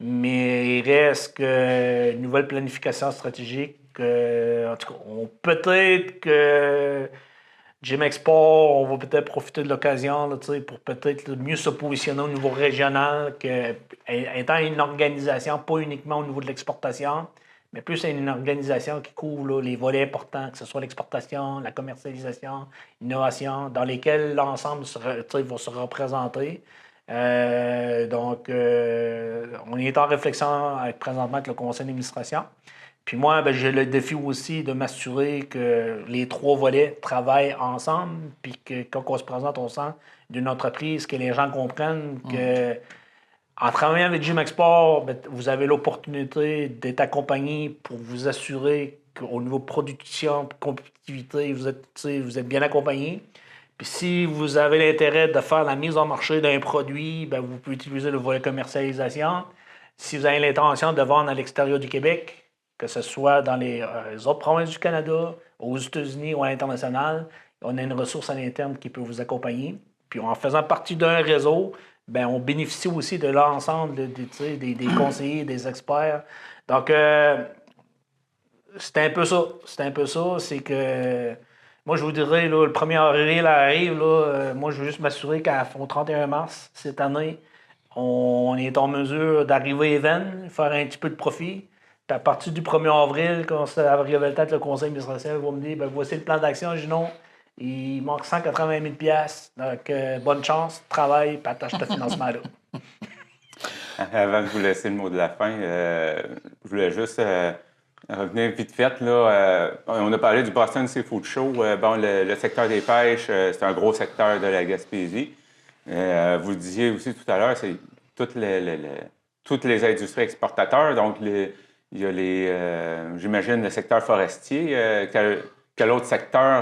mais il reste une nouvelle planification stratégique. En tout cas, peut-être que Jim Export, on va peut-être profiter de l'occasion là, pour peut-être mieux se positionner au niveau régional, étant une organisation, pas uniquement au niveau de l'exportation, mais plus une organisation qui couvre là, les volets importants, que ce soit l'exportation, la commercialisation, l'innovation, dans lesquels l'ensemble va se représenter. Donc, on est en réflexion présentement avec le conseil d'administration. Puis moi, ben, j'ai le défi aussi de m'assurer que les 3 volets travaillent ensemble, puis que quand on se présente au sein d'une entreprise, que les gens comprennent que en travaillant avec Gym Export, ben, vous avez l'opportunité d'être accompagné pour vous assurer qu'au niveau production, compétitivité, vous êtes bien accompagné. Puis si vous avez l'intérêt de faire la mise en marché d'un produit, ben, vous pouvez utiliser le volet commercialisation. Si vous avez l'intention de vendre à l'extérieur du Québec, que ce soit dans les autres provinces du Canada, aux États-Unis ou à l'international, on a une ressource à l'interne qui peut vous accompagner. Puis en faisant partie d'un réseau, ben, on bénéficie aussi de l'ensemble des conseillers, des experts. Donc, c'est un peu ça. C'est que, moi, je vous dirais, là, le 1er avril arrive, là, moi, je veux juste m'assurer qu'au 31 mars, cette année, on est en mesure d'arriver even, faire un petit peu de profit. Puis à partir du 1er avril, quand ça arrive le temps que le conseil administratif va me dire, ben, voici le plan d'action, je dis non. Il manque 180 000 $. Donc, bonne chance, travaille, partage ce financement-là. Avant de vous laisser le mot de la fin, je voulais juste revenir vite fait. Là, on a parlé du Boston Seafood Show. Bon, le secteur des pêches, c'est un gros secteur de la Gaspésie. Vous le disiez aussi tout à l'heure, c'est toutes les industries exportateurs. Donc, il y a j'imagine, le secteur forestier. Quel autre secteur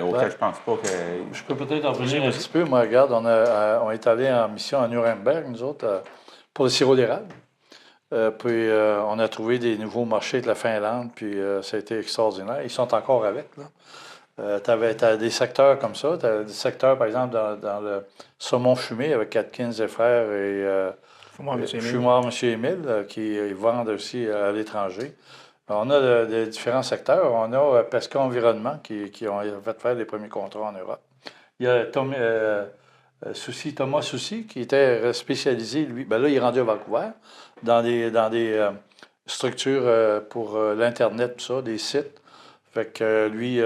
auquel je pense pas que... Je peux peut-être en revenir un petit peu. Moi, regarde, on est allé en mission à Nuremberg, nous autres, pour le sirop d'érable. Puis on a trouvé des nouveaux marchés de la Finlande, puis ça a été extraordinaire. Ils sont encore avec, là. T'as des secteurs comme ça. T'as des secteurs, par exemple, dans le saumon fumé avec Atkins et Frères et Fumoir M. Émile, qui vendent aussi à l'étranger. On a des différents secteurs. On a Pesca Environnement qui ont fait faire les premiers contrats en Europe. Il y a Thomas Soucy qui était spécialisé, lui. Ben là, il est rendu à Vancouver dans des structures pour l'Internet, tout ça, des sites. Fait que lui,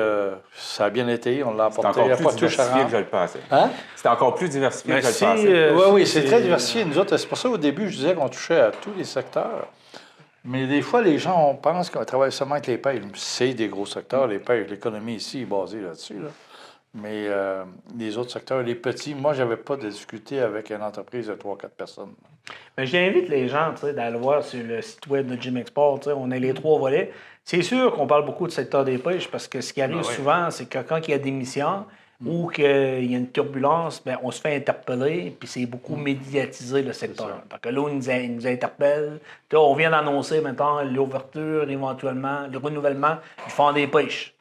ça a bien été. On l'a apporté. C'est encore plus diversifié que je le pensais. Hein? C'est encore plus diversifié que je le pensais. Oui, c'est très diversifié. Nous autres, c'est pour ça au début, je disais qu'on touchait à tous les secteurs. Mais des fois, les gens pensent qu'on travaille seulement avec les pêches. C'est des gros secteurs, les pêches. L'économie ici est basée là-dessus. Là. Mais les autres secteurs, les petits, moi, j'avais pas de difficulté avec une entreprise de 3-4 personnes. Mais j'invite les gens d'aller voir sur le site web de Gym Export. On a les 3 volets. C'est sûr qu'on parle beaucoup du secteur des pêches parce que ce qui arrive souvent, c'est que quand il y a des missions ou qu'il y a une turbulence, bien, on se fait interpeller, puis c'est beaucoup médiatisé le secteur. Donc là, ils nous interpellent. Là, on vient d'annoncer maintenant l'ouverture, éventuellement, le renouvellement du fonds des pêches.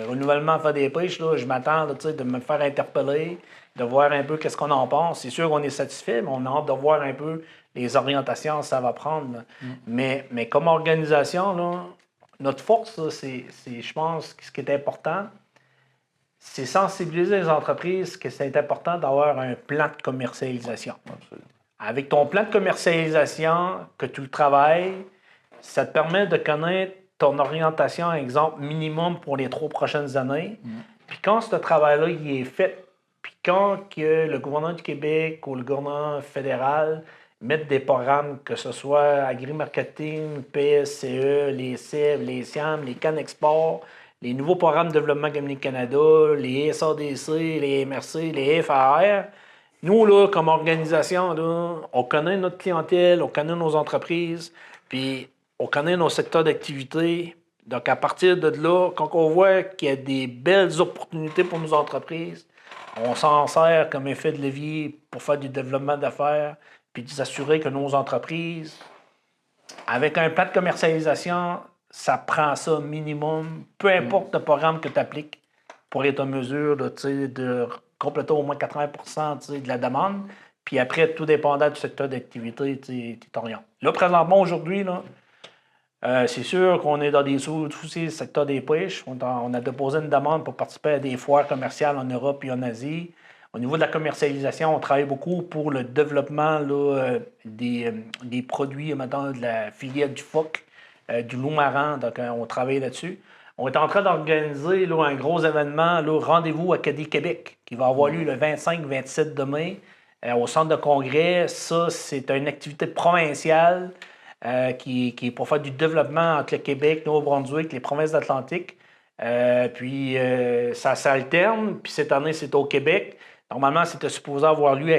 Renouvellement fonds des pêches, là, je m'attends de me faire interpeller, de voir un peu qu'est-ce qu'on en pense. C'est sûr qu'on est satisfait, mais on a hâte de voir un peu les orientations que ça va prendre. Mais comme organisation, là, notre force, là, c'est, je pense, ce qui est important, c'est sensibiliser les entreprises que c'est important d'avoir un plan de commercialisation. Absolument. Avec ton plan de commercialisation, que tu le travailles, ça te permet de connaître ton orientation, exemple, minimum pour les 3 prochaines années. Puis quand ce travail-là il est fait, puis quand que le gouvernement du Québec ou le gouvernement fédéral mettent des programmes, que ce soit agri-marketing, PSCE, les CEV, les SIAM, les CanExport, les nouveaux programmes de développement économique Canada, les SADC, les MRC, les FAR, nous, là, comme organisation, là, on connaît notre clientèle, on connaît nos entreprises, puis on connaît nos secteurs d'activité. Donc, à partir de là, quand on voit qu'il y a des belles opportunités pour nos entreprises, on s'en sert comme effet de levier pour faire du développement d'affaires, puis de s'assurer que nos entreprises, avec un plan de commercialisation, ça prend ça minimum, peu importe le programme que tu appliques, pour être en mesure de compléter au moins 80% de la demande. Puis après, tout dépendant du secteur d'activité, tu t'orientes. Là, présentement, aujourd'hui, là, c'est sûr qu'on est dans des soucis du secteur des pêches. On a déposé une demande pour participer à des foires commerciales en Europe et en Asie. Au niveau de la commercialisation, on travaille beaucoup pour le développement là, des produits, maintenant de la filière du phoque, du loup marin. Donc, on travaille là-dessus. On est en train d'organiser là, un gros événement, là, Rendez-vous Acadie Québec, qui va avoir lieu le 25-27 de mai au centre de congrès. Ça, c'est une activité provinciale qui est pour faire du développement entre le Québec, Nouveau-Brunswick, les provinces d'Atlantique. Puis ça s'alterne. Puis cette année, c'est au Québec. Normalement, c'était supposé avoir lieu une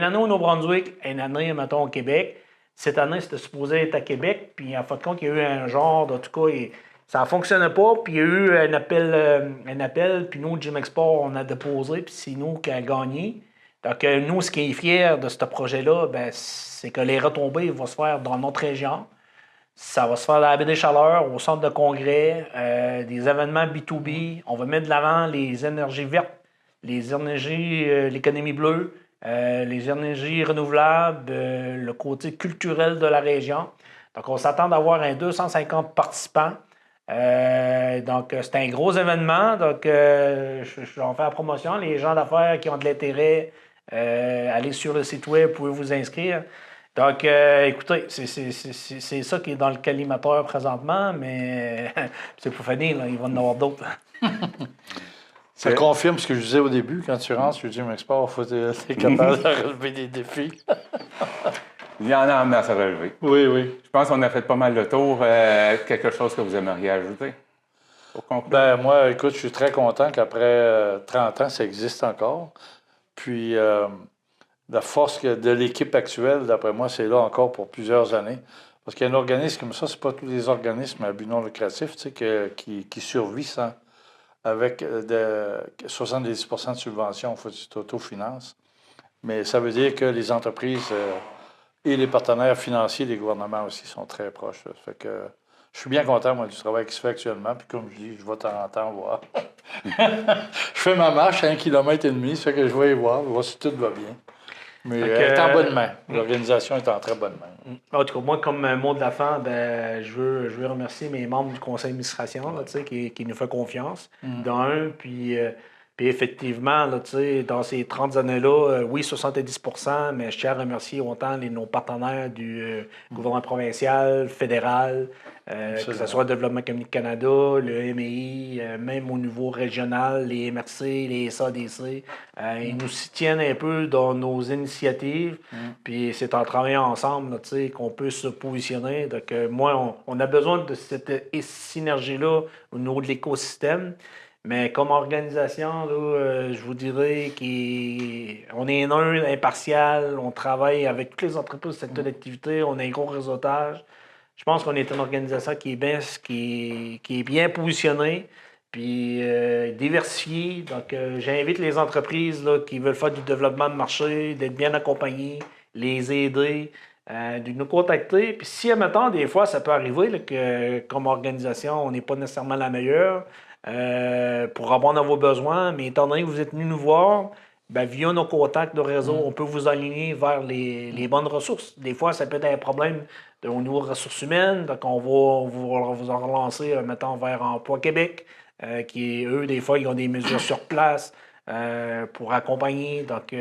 année au Nouveau-Brunswick, une année, mettons, au Québec. Cette année, c'était supposé être à Québec. Puis en fin de compte, il y a eu un genre, en tout cas, ça ne fonctionnait pas. Puis il y a eu un appel. Puis nous, Gym Export, on a déposé. Puis c'est nous qui avons gagné. Donc, nous, ce qui est fier de ce projet-là, c'est que les retombées vont se faire dans notre région. Ça va se faire dans la baie des Chaleurs, au centre de congrès, des événements B2B. On va mettre de l'avant les énergies vertes, les énergies, l'économie bleue, les énergies renouvelables, le côté culturel de la région. Donc, on s'attend d'avoir 250 participants. Donc, c'est un gros événement. Donc, j'en fais la promotion. Les gens d'affaires qui ont de l'intérêt, allez sur le site web, vous pouvez vous inscrire. Donc, écoutez, c'est ça qui est dans le collimateur présentement, mais c'est pour finir, là, il va y en avoir d'autres. Ça confirme ce que je disais au début, quand tu rentres sur Gym Export, il faut être capable de relever des défis. Il y en a à se relever. Oui, oui. Je pense qu'on a fait pas mal le tour. Quelque chose que vous aimeriez ajouter? Moi, écoute, je suis très content qu'après 30 ans, ça existe encore. Puis, la force de l'équipe actuelle, d'après moi, c'est là encore pour plusieurs années. Parce qu'il y a un organisme comme ça, c'est pas tous les organismes à but non lucratif, tu sais, qui survivent avec 70 % de subventions, il faut que tu t'autofinances. Mais ça veut dire que les entreprises et les partenaires financiers des gouvernements aussi sont très proches. Ça fait que je suis bien content, moi, du travail qui se fait actuellement. Puis comme je dis, je vais de temps en temps voir. Je fais ma marche à 1,5 km, ça fait que je vais y voir si tout va bien. Mais elle est en bonne main. L'organisation est en très bonne main. En tout cas, moi, comme mot de la fin, je veux remercier mes membres du conseil d'administration là, qui nous fait confiance, d'un. Puis effectivement, là, dans ces 30 années-là, oui, 70 %, mais je tiens à remercier autant nos partenaires du gouvernement provincial, fédéral, que ce soit le Développement économique Canada, le MEI, même au niveau régional, les MRC, les SADC. Ils nous soutiennent un peu dans nos initiatives. Puis c'est en travaillant ensemble là, qu'on peut se positionner. Donc, moi, on a besoin de cette synergie-là au niveau de l'écosystème. Mais comme organisation, là, je vous dirais qu'on est neutre, impartial, on travaille avec toutes les entreprises du secteur d'activité, on a un gros réseautage. Je pense qu'on est une organisation qui est bien positionnée, puis diversifiée. Donc, j'invite les entreprises là, qui veulent faire du développement de marché, d'être bien accompagnées, les aider, de nous contacter. Puis si, admettons, des fois, ça peut arriver là, que comme organisation, on n'est pas nécessairement la meilleure, pour répondre à vos besoins, mais étant donné que vous êtes venus nous voir, via nos contacts de réseau, on peut vous aligner vers les bonnes ressources. Des fois, ça peut être un problème au niveau des ressources humaines, donc on va vous en relancer, mettons, vers Emploi Québec, qui, eux, des fois, ils ont des mesures sur place pour accompagner. Donc,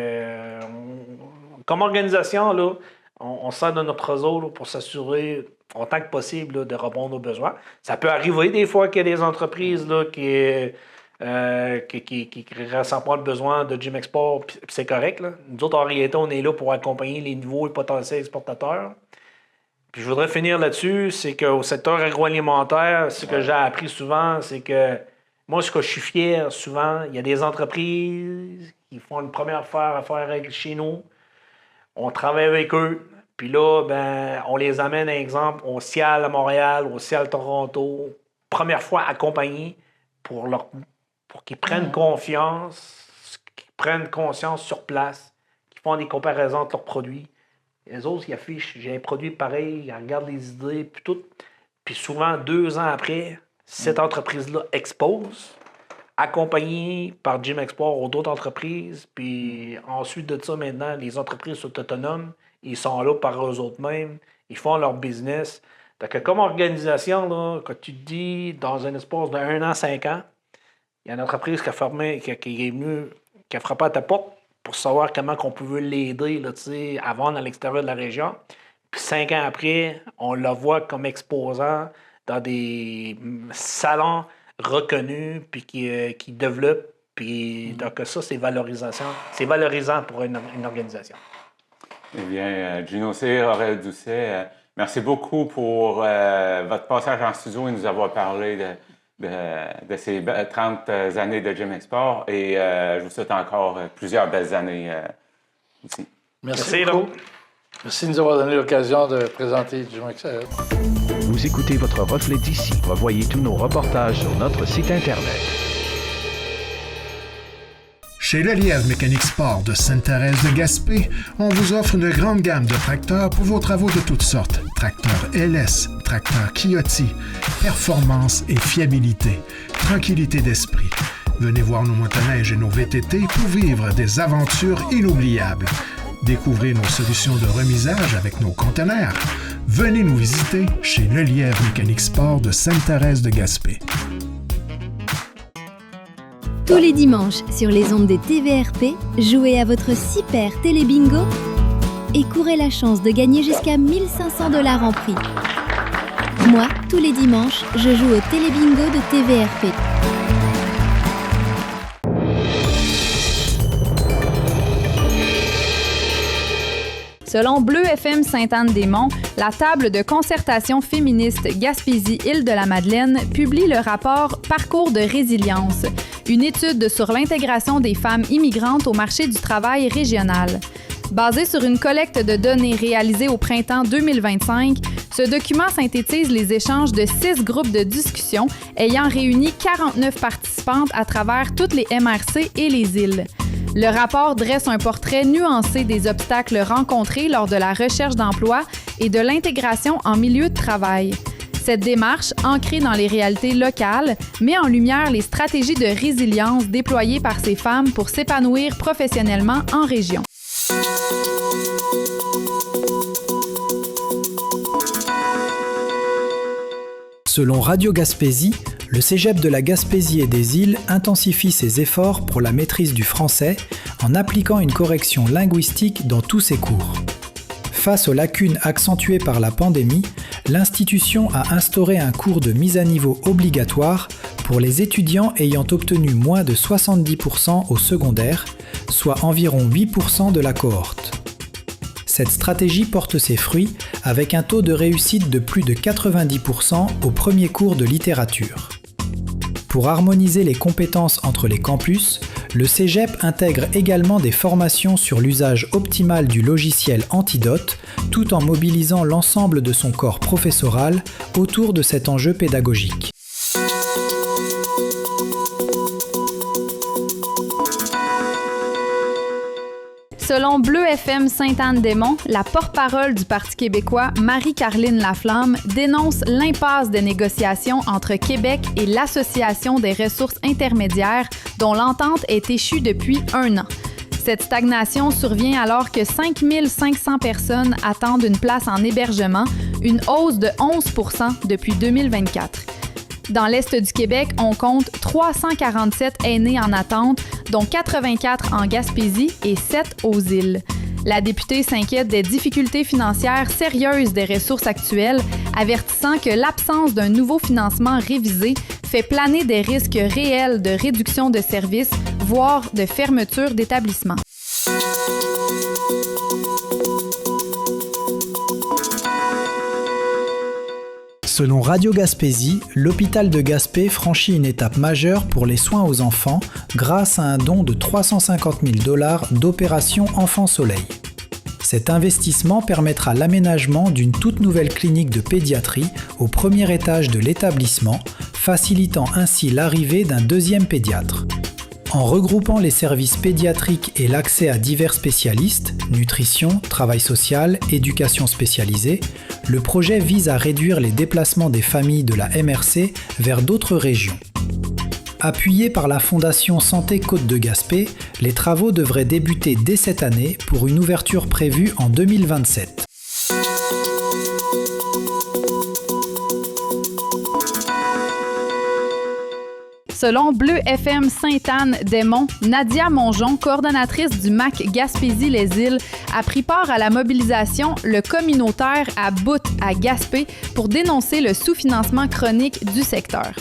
comme organisation, là, on sert de notre réseau là, pour s'assurer autant que possible là, de répondre aux besoins. Ça peut arriver des fois qu'il y a des entreprises là, qui ressentent pas le besoin de Gym Export, puis c'est correct. Là. Nous autres, en réalité, on est là pour accompagner les nouveaux et potentiels exportateurs. Puis je voudrais finir là-dessus, c'est qu'au secteur agroalimentaire, ce que j'ai appris souvent, c'est que moi, ce que je suis fier souvent, il y a des entreprises qui font une première affaire chez nous. On travaille avec eux. Puis là, on les amène, par exemple, au CIAL à Montréal, au CIAL Toronto, première fois accompagnés pour qu'ils prennent confiance, qu'ils prennent conscience sur place, qu'ils font des comparaisons entre leurs produits. Les autres, ils affichent, j'ai un produit pareil, ils regardent les idées, puis tout. Puis souvent, 2 ans après, cette entreprise-là expose, accompagnée par Gym Export ou d'autres entreprises. Puis ensuite de ça, maintenant, les entreprises sont autonomes. Ils sont là par eux-mêmes. Ils font leur business. Donc, comme organisation, là, quand tu te dis, dans un espace d'1 an, 5 ans, il y a une entreprise qui a fermé, qui est venue, qui a frappé à ta porte pour savoir comment on pouvait l'aider là, à vendre à l'extérieur de la région. Puis 5 ans après, on la voit comme exposant dans des salons reconnus, puis qui développent. Puis, donc ça, c'est valorisant. C'est valorisant pour une organisation. Eh bien, Gino Cyr, Aurel Doucet, merci beaucoup pour votre passage en studio et nous avoir parlé de ces 30 années de Gym Export. Et je vous souhaite encore plusieurs belles années ici. Merci beaucoup. Merci de nous avoir donné l'occasion de présenter Gym Export. Vous écoutez votre reflet d'ici. Revoyez tous nos reportages sur notre site Internet. Chez Lelièvre Mécanique Sport de Sainte-Thérèse de Gaspé, on vous offre une grande gamme de tracteurs pour vos travaux de toutes sortes. Tracteurs LS, tracteurs Kioti, performance et fiabilité, tranquillité d'esprit. Venez voir nos motoneiges et nos VTT pour vivre des aventures inoubliables. Découvrez nos solutions de remisage avec nos conteneurs. Venez nous visiter chez Lelièvre Mécanique Sport de Sainte-Thérèse de Gaspé. Tous les dimanches, sur les ondes des TVRP, jouez à votre super télé-bingo et courez la chance de gagner jusqu'à 1 500 $ en prix. Moi, tous les dimanches, je joue au télé-bingo de TVRP. Selon Bleu FM Sainte-Anne-des-Monts, la table de concertation féministe Gaspésie-Île-de-la-Madeleine publie le rapport Parcours de résilience, une étude sur l'intégration des femmes immigrantes au marché du travail régional. Basé sur une collecte de données réalisée au printemps 2025, ce document synthétise les échanges de 6 groupes de discussion ayant réuni 49 participantes à travers toutes les MRC et les îles. Le rapport dresse un portrait nuancé des obstacles rencontrés lors de la recherche d'emploi et de l'intégration en milieu de travail. Cette démarche, ancrée dans les réalités locales, met en lumière les stratégies de résilience déployées par ces femmes pour s'épanouir professionnellement en région. Selon Radio Gaspésie, le Cégep de la Gaspésie et des Îles intensifie ses efforts pour la maîtrise du français en appliquant une correction linguistique dans tous ses cours. Face aux lacunes accentuées par la pandémie, l'institution a instauré un cours de mise à niveau obligatoire pour les étudiants ayant obtenu moins de 70% au secondaire, soit environ 8% de la cohorte. Cette stratégie porte ses fruits avec un taux de réussite de plus de 90% au premier cours de littérature. Pour harmoniser les compétences entre les campus, le Cégep intègre également des formations sur l'usage optimal du logiciel Antidote, tout en mobilisant l'ensemble de son corps professoral autour de cet enjeu pédagogique. Selon Bleu FM Sainte-Anne-des-Monts, la porte-parole du Parti québécois, Marie-Carline Laflamme, dénonce l'impasse des négociations entre Québec et l'Association des ressources intermédiaires, dont l'entente est échue depuis 1 an. Cette stagnation survient alors que 5 500 personnes attendent une place en hébergement, une hausse de 11 % depuis 2024. Dans l'Est du Québec, on compte 347 aînés en attente, dont 84 en Gaspésie et 7 aux îles. La députée s'inquiète des difficultés financières sérieuses des ressources actuelles, avertissant que l'absence d'un nouveau financement révisé fait planer des risques réels de réduction de services, voire de fermeture d'établissements. Selon Radio Gaspésie, l'hôpital de Gaspé franchit une étape majeure pour les soins aux enfants grâce à un don de 350 000 $ d'opération Enfant Soleil. Cet investissement permettra l'aménagement d'une toute nouvelle clinique de pédiatrie au premier étage de l'établissement, facilitant ainsi l'arrivée d'un 2e pédiatre. En regroupant les services pédiatriques et l'accès à divers spécialistes, nutrition, travail social, éducation spécialisée, le projet vise à réduire les déplacements des familles de la MRC vers d'autres régions. Appuyés par la Fondation Santé Côte de Gaspé, les travaux devraient débuter dès cette année pour une ouverture prévue en 2027. Selon Bleu FM Sainte-Anne-des-Monts, Nadia Mongeon, coordonnatrice du MAC Gaspésie-les-Îles, a pris part à la mobilisation Le communautaire à bout à Gaspé pour dénoncer le sous-financement chronique du secteur.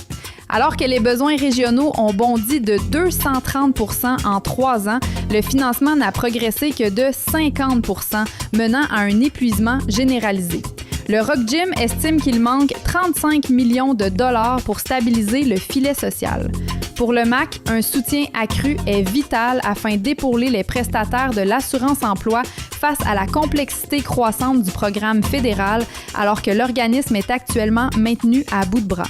Alors que les besoins régionaux ont bondi de 230 % en 3 ans, le financement n'a progressé que de 50 %, menant à un épuisement généralisé. Le Rock Gym estime qu'il manque 35 millions de dollars pour stabiliser le filet social. Pour le MAC, un soutien accru est vital afin d'épauler les prestataires de l'assurance-emploi face à la complexité croissante du programme fédéral, alors que l'organisme est actuellement maintenu à bout de bras.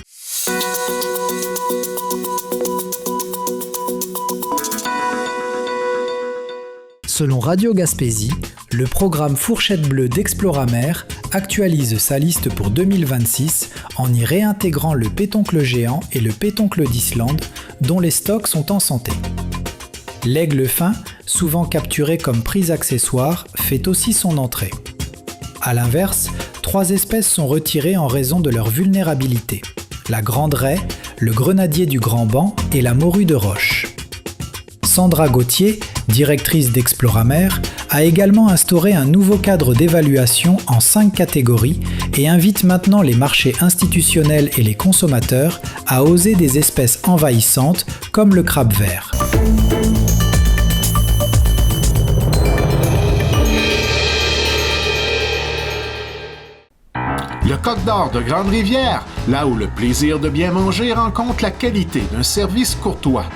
Selon Radio Gaspésie, le programme Fourchette Bleue d'Exploramer actualise sa liste pour 2026 en y réintégrant le pétoncle géant et le pétoncle d'Islande, dont les stocks sont en santé. L'aigle fin, souvent capturé comme prise accessoire, fait aussi son entrée. A l'inverse, 3 espèces sont retirées en raison de leur vulnérabilité: la grande raie, le grenadier du Grand Banc et la morue de roche. Sandra Gauthier, directrice d'Exploramer, a également instauré un nouveau cadre d'évaluation en 5 catégories et invite maintenant les marchés institutionnels et les consommateurs à oser des espèces envahissantes comme le crabe vert. Le Coq d'Or de Grande-Rivière, là où le plaisir de bien manger rencontre la qualité d'un service courtois.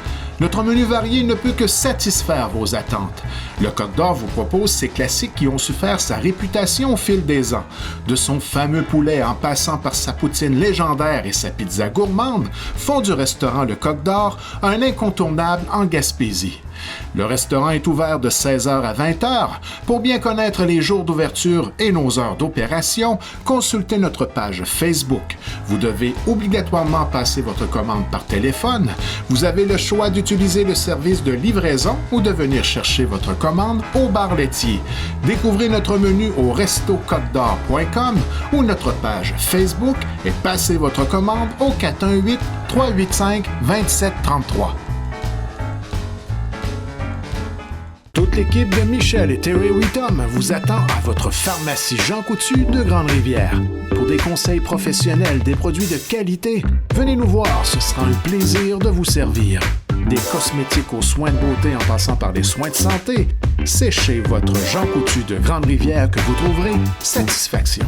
Notre menu varié ne peut que satisfaire vos attentes. Le Coq d'Or vous propose ces classiques qui ont su faire sa réputation au fil des ans. De son fameux poulet en passant par sa poutine légendaire et sa pizza gourmande, font du restaurant Le Coq d'Or un incontournable en Gaspésie. Le restaurant est ouvert de 16h à 20h. Pour bien connaître les jours d'ouverture et nos heures d'opération, consultez notre page Facebook. Vous devez obligatoirement passer votre commande par téléphone. Vous avez le choix d'utiliser le service de livraison ou de venir chercher votre commande au bar laitier. Découvrez notre menu au restococdor.com ou notre page Facebook et passez votre commande au 418-385-2733. Toute l'équipe de Michel et Terry Whittom vous attend à votre pharmacie Jean Coutu de Grande-Rivière. Pour des conseils professionnels, des produits de qualité, venez nous voir, ce sera un plaisir de vous servir. Des cosmétiques aux soins de beauté en passant par les soins de santé, c'est chez votre Jean Coutu de Grande-Rivière que vous trouverez satisfaction.